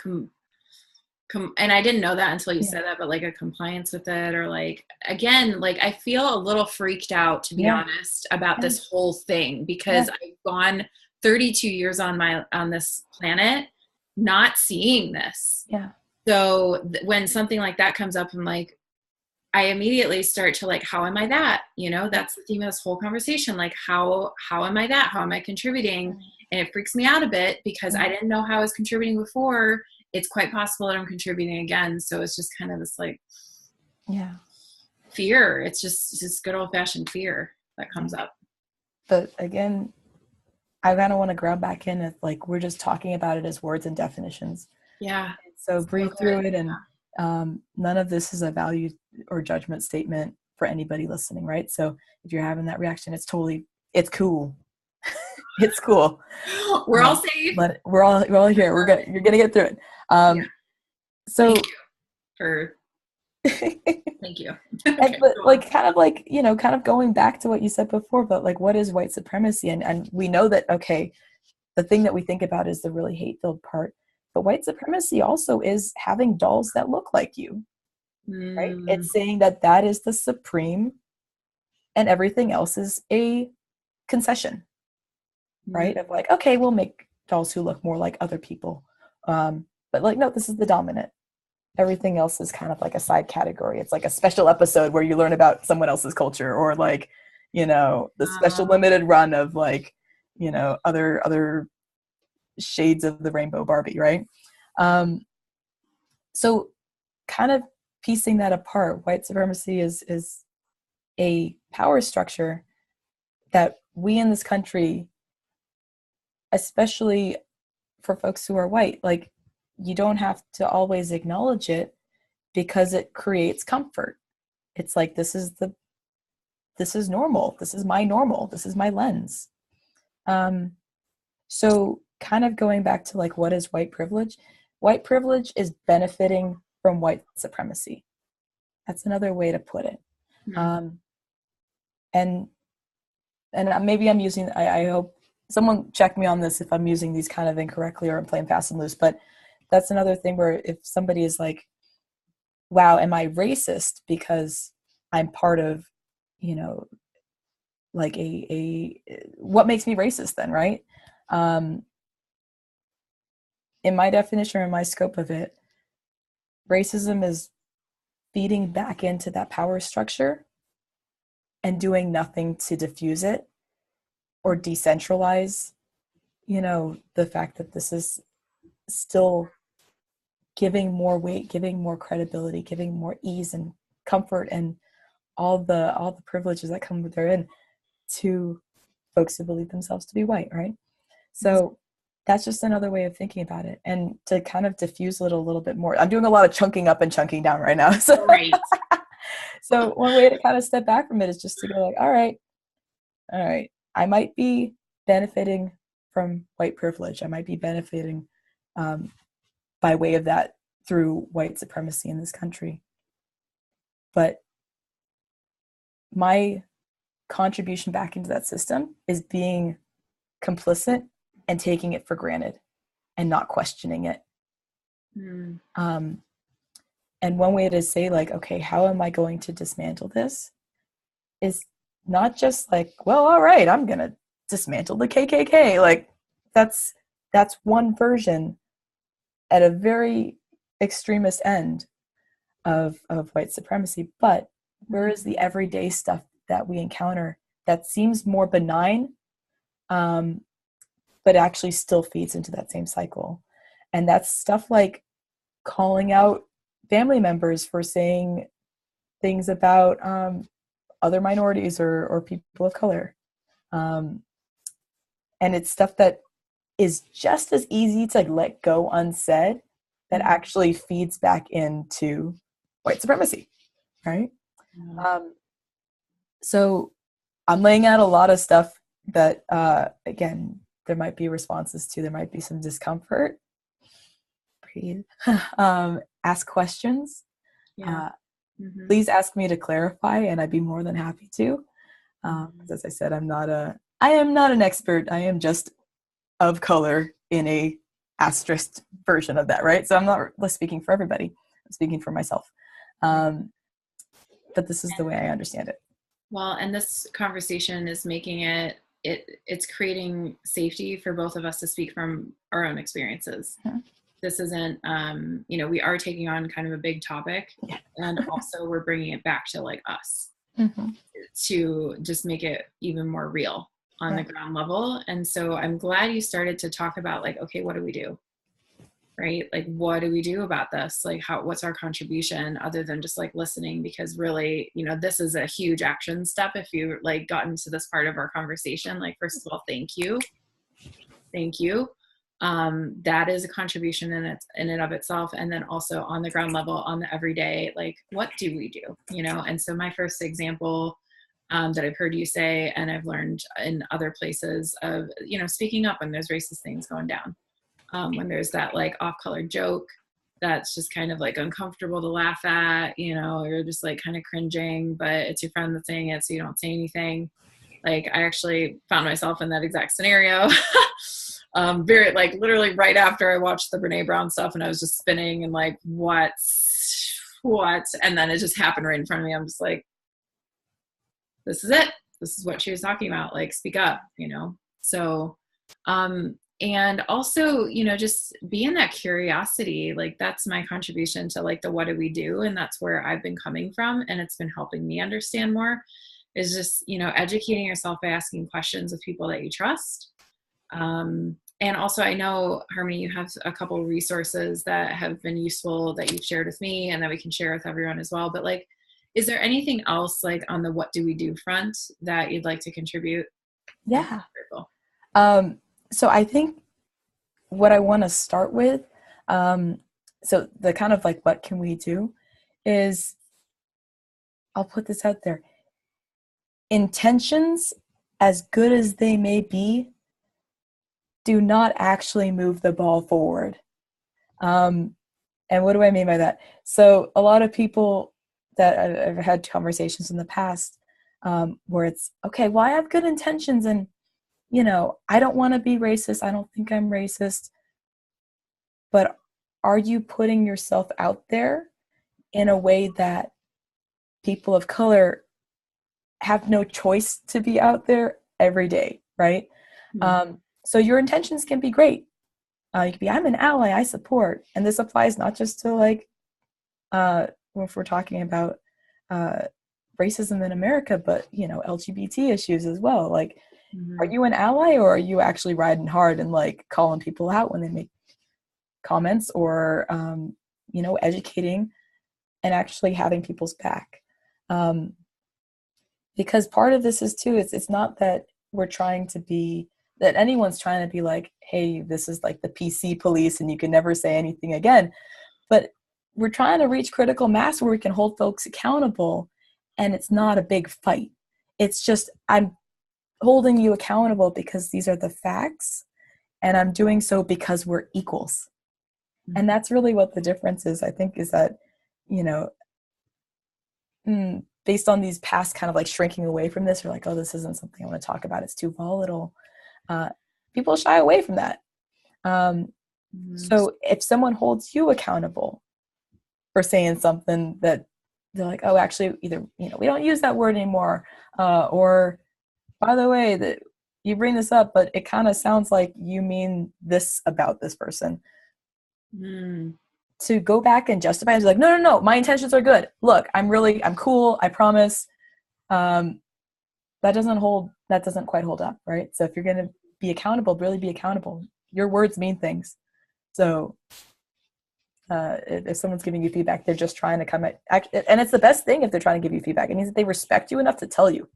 and I didn't know that until you said that, but like a compliance with it, or like, again, like I feel a little freaked out, to be honest, about this whole thing, because I've gone 32 years on this planet not seeing this. Yeah. So when something like that comes up, I'm like, I immediately start to like, how am I that? You know, that's the theme of this whole conversation. Like, how am I that? How am I contributing? And it freaks me out a bit because I didn't know how I was contributing before. It's quite possible that I'm contributing again. So it's just kind of this like, fear. It's just good old fashioned fear that comes up. But again, I kind of want to ground back in, if like we're just talking about it as words and definitions. Yeah. So breathe through it, and none of this is a value or judgment statement for anybody listening, right? So if you're having that reaction, it's cool. It's cool. We're all safe. But we're all here. You're gonna get through it. So thank you. Okay, but like kind of going back to what you said before, but like, what is white supremacy? And we know that, okay, the thing that we think about is the really hate-filled part, but white supremacy also is having dolls that look like you, right? It's saying that is the supreme and everything else is a concession, right? Of like, okay, we'll make dolls who look more like other people. But like, no, this is the dominant. Everything else is kind of like a side category. It's like a special episode where you learn about someone else's culture, or like, the special limited run of like, other shades of the rainbow Barbie, right? So kind of piecing that apart, white supremacy is a power structure that we in this country, especially for folks who are white, like, you don't have to always acknowledge it because it creates comfort. It's like, this is normal. This is my normal. This is my lens. So kind of going back to like, what is white privilege? White privilege is benefiting from white supremacy. That's another way to put it. And maybe I'm using, I hope someone check me on this if I'm using these kind of incorrectly or I'm playing fast and loose, but that's another thing where if somebody is like, wow, am I racist because I'm part of, like what makes me racist then, right? In my definition or in my scope of it, racism is feeding back into that power structure and doing nothing to diffuse it or decentralize, the fact that this is still giving more weight, giving more credibility, giving more ease and comfort and all the privileges that come therein to folks who believe themselves to be white, right? So that's just another way of thinking about it. And to kind of diffuse it a little bit more, I'm doing a lot of chunking up and chunking down right now. So, so one way to kind of step back from it is just to go like, all right, I might be benefiting from white privilege. I might be benefiting by way of that through white supremacy in this country. But my contribution back into that system is being complicit and taking it for granted and not questioning it. And one way to say like, okay, how am I going to dismantle this is not just like, well, all right, I'm going to dismantle the KKK. Like that's one version at a very extremist end of white supremacy. But where is the everyday stuff that we encounter that seems more benign, but actually still feeds into that same cycle? And that's stuff like calling out family members for saying things about other minorities or people of color. And it's stuff that is just as easy to like let go unsaid that actually feeds back into white supremacy, right? So I'm laying out a lot of stuff that, again, there might be responses to, there might be some discomfort. breathe. Ask questions. Yeah. Mm-hmm. Please ask me to clarify, and I'd be more than happy to. As I said, I am not an expert. I am just of color in a asterisk version of that, right? So I'm not speaking for everybody. I'm speaking for myself. But this is the way I understand it. Well, and this conversation is making it's creating safety for both of us to speak from our own experiences. Mm-hmm. This isn't, we are taking on kind of a big topic, and also we're bringing it back to like us, mm-hmm. to just make it even more real on the ground level. And so I'm glad you started to talk about like, okay, what do we do? Right? Like, what do we do about this? Like, what's our contribution other than just like listening? Because really, this is a huge action step. If you like gotten to this part of our conversation, like, first of all, thank you. Thank you. That is a contribution in and of itself. And then also on the ground level, on the everyday, like, what do we do? And so my first example that I've heard you say, and I've learned in other places of, speaking up when there's racist things going down. When there's that like off-color joke that's just kind of like uncomfortable to laugh at, you're just like kind of cringing, but it's your friend that's saying it, so you don't say anything. Like, I actually found myself in that exact scenario. Very like literally right after I watched the Brene Brown stuff, and I was just spinning and like, what? And then it just happened right in front of me. I'm just like, this is it. This is what she was talking about. Like, speak up, So, and also, just be in that curiosity. Like, that's my contribution to like the what do we do? And that's where I've been coming from. And it's been helping me understand more, is just, educating yourself by asking questions of people that you trust. And also, I know, Harmony, you have a couple of resources that have been useful that you've shared with me and that we can share with everyone as well. But like, is there anything else like on the what do we do front that you'd like to contribute? Yeah. So I think what I want to start with, so the kind of like, what can we do is, I'll put this out there. Intentions, as good as they may be, do not actually move the ball forward. And what do I mean by that? So a lot of people that I've had conversations in the past, where it's, okay, well, I have good intentions and, I don't want to be racist. I don't think I'm racist. But are you putting yourself out there in a way that people of color have no choice to be out there every day, right? Mm-hmm. So your intentions can be great. You can be, I'm an ally, I support. And this applies not just to like, if we're talking about racism in America, but, LGBT issues as well. Like, mm-hmm. Are you an ally, or are you actually riding hard and like calling people out when they make comments, or, educating and actually having people's back? Because part of this is too, it's not that that anyone's trying to be like, hey, this is like the PC police and you can never say anything again. But we're trying to reach critical mass where we can hold folks accountable, and it's not a big fight. It's just, I'm holding you accountable because these are the facts, and I'm doing so because we're equals. Mm-hmm. And that's really what the difference is, I think, is that, based on these past kind of like shrinking away from this, or like, oh, this isn't something I want to talk about, it's too volatile. People shy away from that. So if someone holds you accountable for saying something that they're like, oh, actually, either, we don't use that word anymore, or by the way, that you bring this up, but it kind of sounds like you mean this about this person. To go back and justify and be like, no, my intentions are good. Look, I'm cool. I promise. That doesn't quite hold up, right? So if you're going to be accountable, really be accountable. Your words mean things. So if someone's giving you feedback, they're just trying to come at, and it's the best thing if they're trying to give you feedback. It means that they respect you enough to tell you.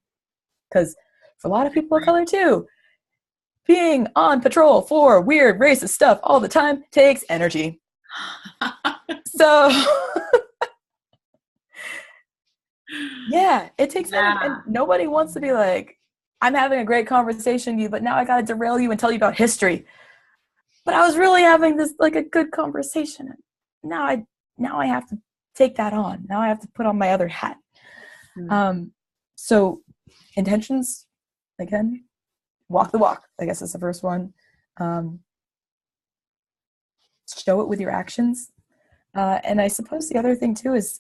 Because for a lot of people of color too, being on patrol for weird racist stuff all the time takes energy. So yeah, it takes energy, and nobody wants to be like, I'm having a great conversation with you, but now I gotta derail you and tell you about history. but I was really having this like a good conversation. Now I have to take that on. Now I have to put on my other hat. So intentions, again, walk the walk, I guess is the first one. Show it with your actions. And I suppose the other thing too is,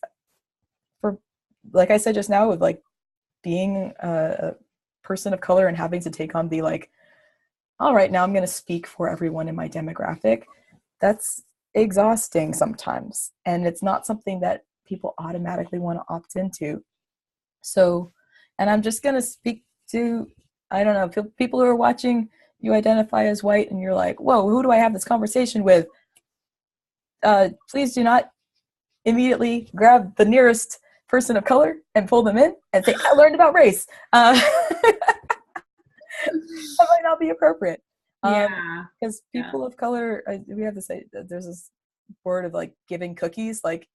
for, like I said just now, with like being a person of color and having to take on the like, all right, now I'm going to speak for everyone in my demographic. That's exhausting sometimes. And it's not something that people automatically want to opt into. So, and I'm just going to speak to, I don't know, people who are watching, you identify as white and you're like, whoa, who do I have this conversation with? Please do not immediately grab the nearest person of color and pull them in and say, I learned about race. That might not be appropriate. Because people of color, we have to say, there's this word of like giving cookies, like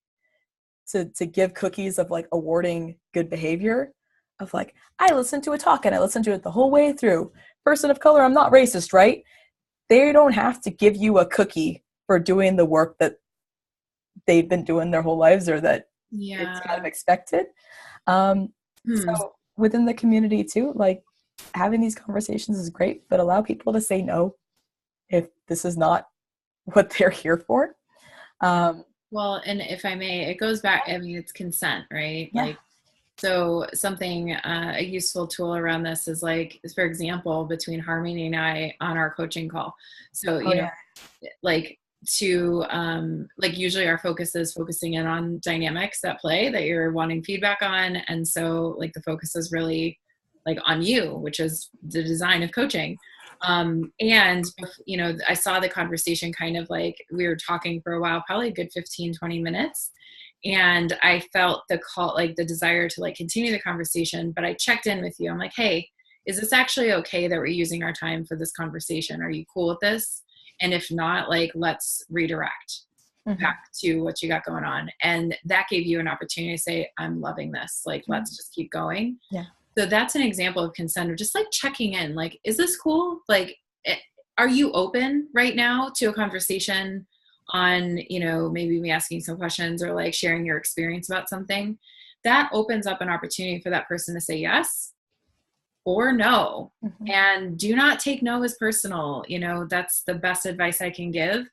to give cookies of like awarding good behavior, of like, I listened to a talk and I listened to it the whole way through. Person of color, I'm not racist, right? They don't have to give you a cookie for doing the work that they've been doing their whole lives, or that it's kind of expected. So within the community too, like having these conversations is great, but allow people to say no if this is not what they're here for. Well, and if I may, it goes back, I mean, it's consent, right? Yeah. Like, so something, a useful tool around this is like, for example, between Harmony and I on our coaching call. So, you know, like to, like usually our focus is focusing in on dynamics at play that you're wanting feedback on. And so like the focus is really like on you, which is the design of coaching. And, you know, I saw the conversation kind of like we were talking for a while, probably a good 15, 20 minutes. And I felt the call, like the desire to like continue the conversation, but I checked in with you. I'm like, hey, is this actually okay that we're using our time for this conversation? Are you cool with this? And if not, like, let's redirect back to what you got going on. And that gave you an opportunity to say, I'm loving this. Like, let's just keep going. Yeah. So that's an example of consent, or just like checking in, like, is this cool? Like, are you open right now to a conversation on, you know, maybe me asking some questions or like sharing your experience about something? That opens up an opportunity for that person to say yes or no. And do not take no as personal. You know, that's the best advice I can give.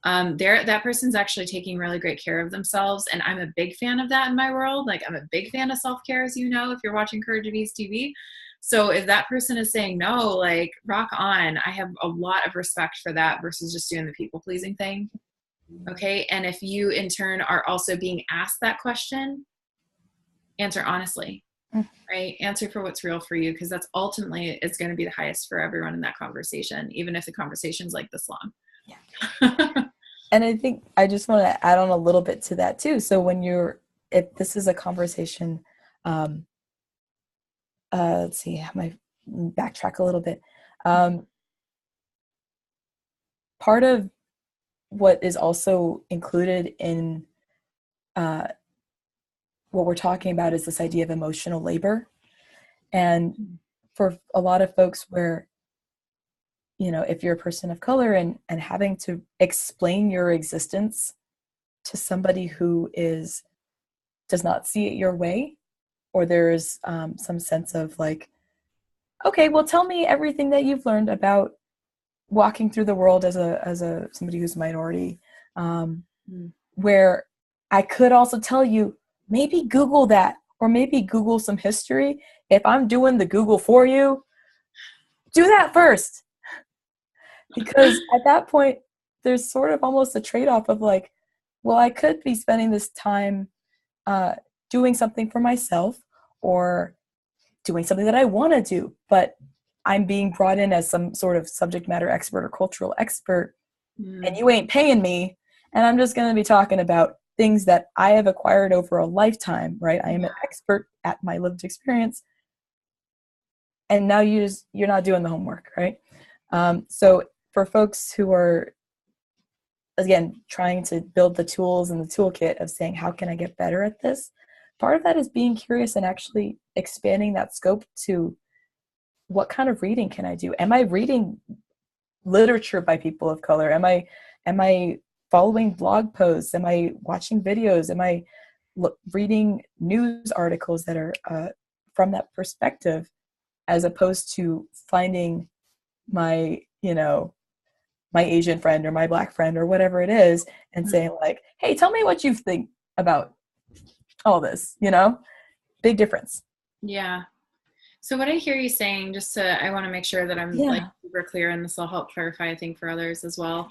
That person's actually taking really great care of themselves. And I'm a big fan of that in my world. Like, I'm a big fan of self-care, as you know, if you're watching Courage of Ease TV. So if that person is saying no, like, rock on. I have a lot of respect for that versus just doing the people-pleasing thing. Okay. And if you in turn are also being asked that question, answer honestly, right? Answer for what's real for you, because that's ultimately is going to be the highest for everyone in that conversation, even if the conversation's like this long. Yeah. And I think I just want to add on a little bit to that too. So if this is a conversation, let's see, I might backtrack a little bit. Part of what is also included in what we're talking about is this idea of emotional labor. And for a lot of folks where, you know, if you're a person of color and having to explain your existence to somebody who does not see it your way, or there's some sense of like, okay, well, tell me everything that you've learned about walking through the world as a somebody who's a minority, where I could also tell you, maybe Google that, or maybe Google some history. If I'm doing the Google for you, do that first. Because at that point, there's sort of almost a trade-off of like, well, I could be spending this time doing something for myself or doing something that I want to do, but I'm being brought in as some sort of subject matter expert or cultural expert, and you ain't paying me, and I'm just going to be talking about things that I have acquired over a lifetime, right? I am an expert at my lived experience, and now you're not doing the homework, right? So for folks who are, again, trying to build the tools and the toolkit of saying, how can I get better at this? Part of that is being curious and actually expanding that scope to what kind of reading can I do? Am I reading literature by people of color? Am I following blog posts? Am I watching videos? Am I reading news articles that are from that perspective, as opposed to finding my, my Asian friend or my Black friend or whatever it is and saying like, hey, tell me what you think about all this, big difference. Yeah. So what I hear you saying, I want to make sure that I'm like super clear, and this will help clarify, I think, for others as well.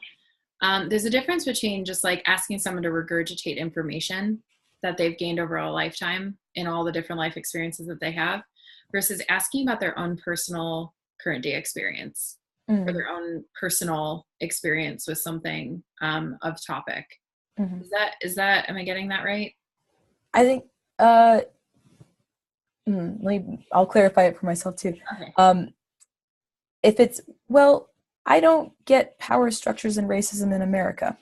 There's a difference between just like asking someone to regurgitate information that they've gained over a lifetime in all the different life experiences that they have, versus asking about their own personal current day experience or their own personal experience with something of topic. Am I getting that right? I think, I'll clarify it for myself too. Okay. If it's, well, I don't get power structures and racism in America,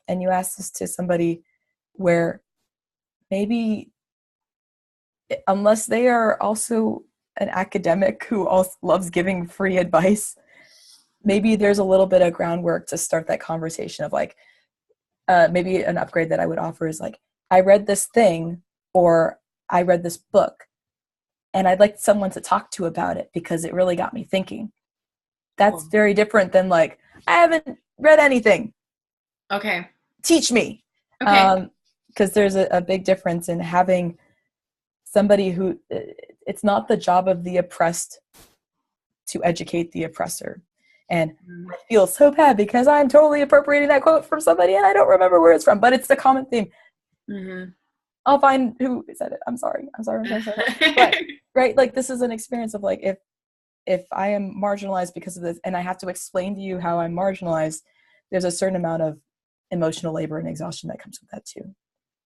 and you ask this to somebody where maybe, unless they are also an academic who also loves giving free advice, maybe there's a little bit of groundwork to start that conversation of like, maybe an upgrade that I would offer is like, I read this thing, or I read this book, and I'd like someone to talk to about it because it really got me thinking. That's very different than like, I haven't read anything. Okay. Teach me. Okay. Because there's a big difference in having somebody who, it's not the job of the oppressed to educate the oppressor. And I feel so bad because I'm totally appropriating that quote from somebody and I don't remember where it's from, but it's the common theme. I'll find who said it. I'm sorry. But, right, like this is an experience of like, if I am marginalized because of this and I have to explain to you how I'm marginalized, there's a certain amount of emotional labor and exhaustion that comes with that too.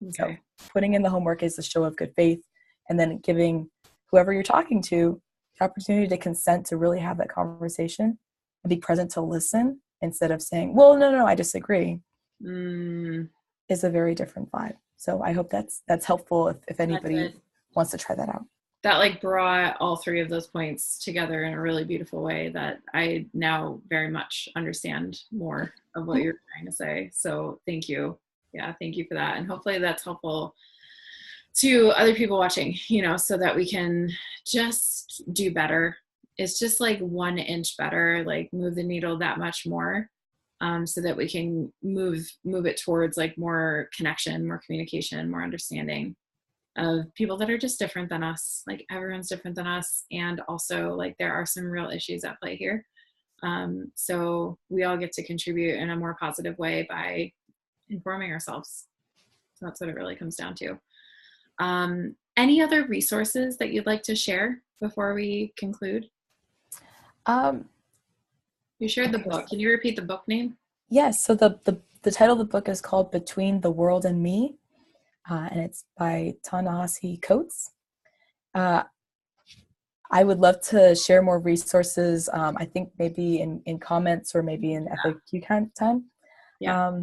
Okay. So putting in the homework is a show of good faith, and then giving whoever you're talking to the opportunity to consent to really have that conversation and be present to listen instead of saying, well, no, I disagree, is a very different vibe. So I hope that's helpful if anybody wants to try that out. That like brought all three of those points together in a really beautiful way that I now very much understand more of what you're trying to say. So thank you. Yeah, thank you for that. And hopefully that's helpful to other people watching, so that we can just do better. It's just like 1 inch better, like move the needle that much more, so that we can move it towards like more connection, more communication, more understanding of people that are just different than us. Like everyone's different than us. And also like there are some real issues at play here. So we all get to contribute in a more positive way by informing ourselves. So that's what it really comes down to. Any other resources that you'd like to share before we conclude? You shared the book. Can you repeat the book name? Yes. So the title of the book is called Between the World and Me. And it's by Ta-Nehisi Coates. I would love to share more resources. I think maybe in comments or maybe in FAQ time. Yeah.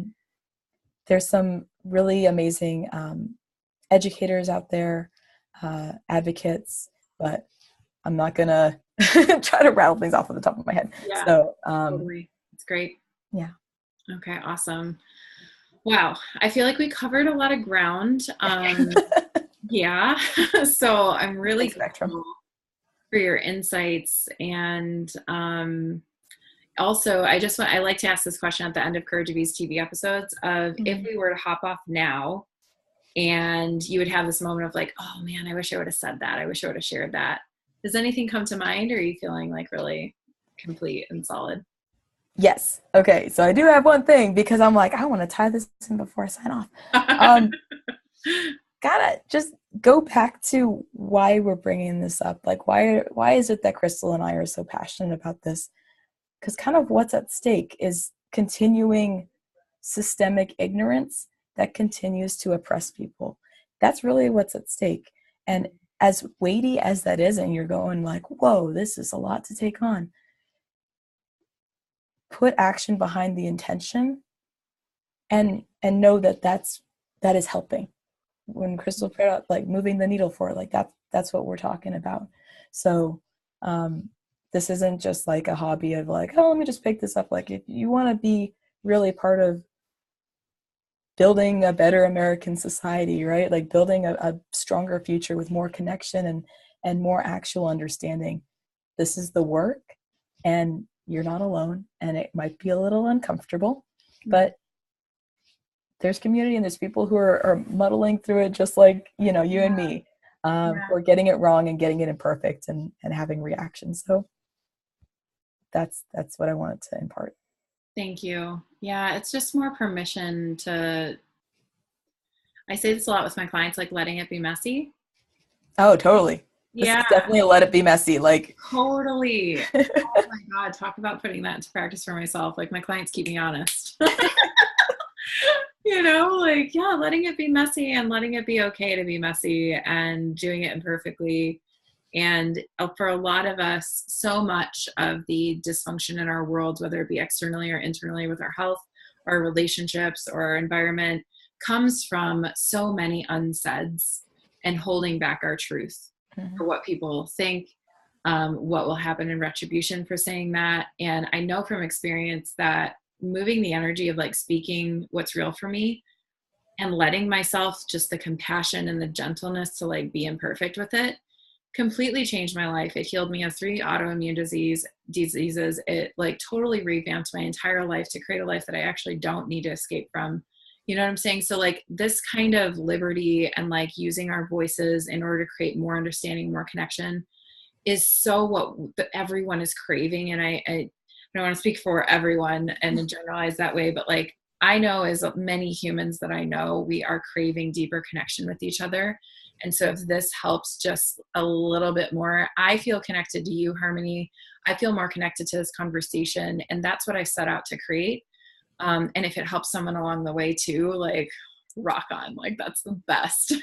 There's some really amazing educators out there, advocates, but I'm not going to try to rattle things off at the top of my head. Yeah, so totally. It's great. Yeah. Okay, awesome. Wow, I feel like we covered a lot of ground. Yeah, so I'm really grateful for your insights. And also, I like to ask this question at the end of Courage of Ease TV episodes of if we were to hop off now and you would have this moment of like, oh man, I wish I would have said that. I wish I would have shared that. Does anything come to mind, or are you feeling like really complete and solid? Yes. Okay. So I do have one thing because I'm like, I want to tie this in before I sign off. Gotta just go back to why we're bringing this up. Like, why is it that Crystal and I are so passionate about this? Because kind of what's at stake is continuing systemic ignorance that continues to oppress people. That's really what's at stake. And as weighty as that is, and you're going like, whoa, this is a lot to take on. Put action behind the intention and know that is helping. When Crystal put out like moving the needle forward, like that's what we're talking about. So this isn't just like a hobby of like, oh, let me just pick this up. Like, if you want to be really part of building a better American society, right? Like building a stronger future with more connection and more actual understanding. This is the work, and you're not alone, and it might be a little uncomfortable, but there's community and there's people who are muddling through it just like, you know, you and me, who are getting it wrong and getting it imperfect and having reactions. So that's what I wanted to impart. Thank you. Yeah, it's just more permission to, I say this a lot with my clients, like letting it be messy. Oh, totally. This is Yeah, definitely a let it be messy. Like, totally. Oh my God, talk about putting that into practice for myself. Like my clients keep me honest. You know, like, yeah, letting it be messy and letting it be okay to be messy and doing it imperfectly. And for a lot of us, so much of the dysfunction in our world, whether it be externally or internally with our health, our relationships, or our environment, comes from so many unsaids and holding back our truth for what people think, what will happen in retribution for saying that. And I know from experience that moving the energy of like speaking what's real for me and letting myself just the compassion and the gentleness to like be imperfect with it completely changed my life. It healed me of 3 autoimmune diseases. It like totally revamped my entire life to create a life that I actually don't need to escape from. You know what I'm saying? So like this kind of liberty and like using our voices in order to create more understanding, more connection is so what everyone is craving. And I don't want to speak for everyone and generalize that way, but like I know as many humans that I know, we are craving deeper connection with each other. And so if this helps just a little bit more, I feel connected to you, Harmony. I feel more connected to this conversation. And that's what I set out to create. And if it helps someone along the way too, like rock on, like that's the best.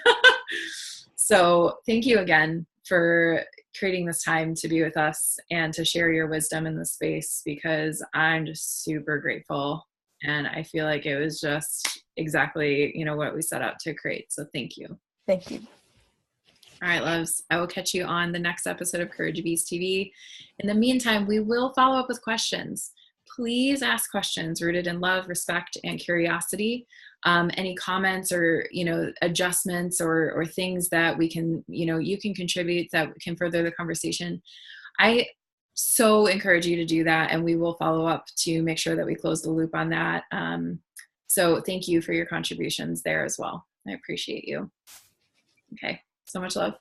So thank you again for creating this time to be with us and to share your wisdom in this space, because I'm just super grateful. And I feel like it was just exactly, you know, what we set out to create. So thank you. Thank you. All right, loves. I will catch you on the next episode of Courage of Bees TV. In the meantime, we will follow up with questions. Please ask questions rooted in love, respect, and curiosity. Any comments or, you know, adjustments or things that we can, you know, you can contribute that can further the conversation. I so encourage you to do that, and we will follow up to make sure that we close the loop on that. So thank you for your contributions there as well. I appreciate you. Okay. So much love.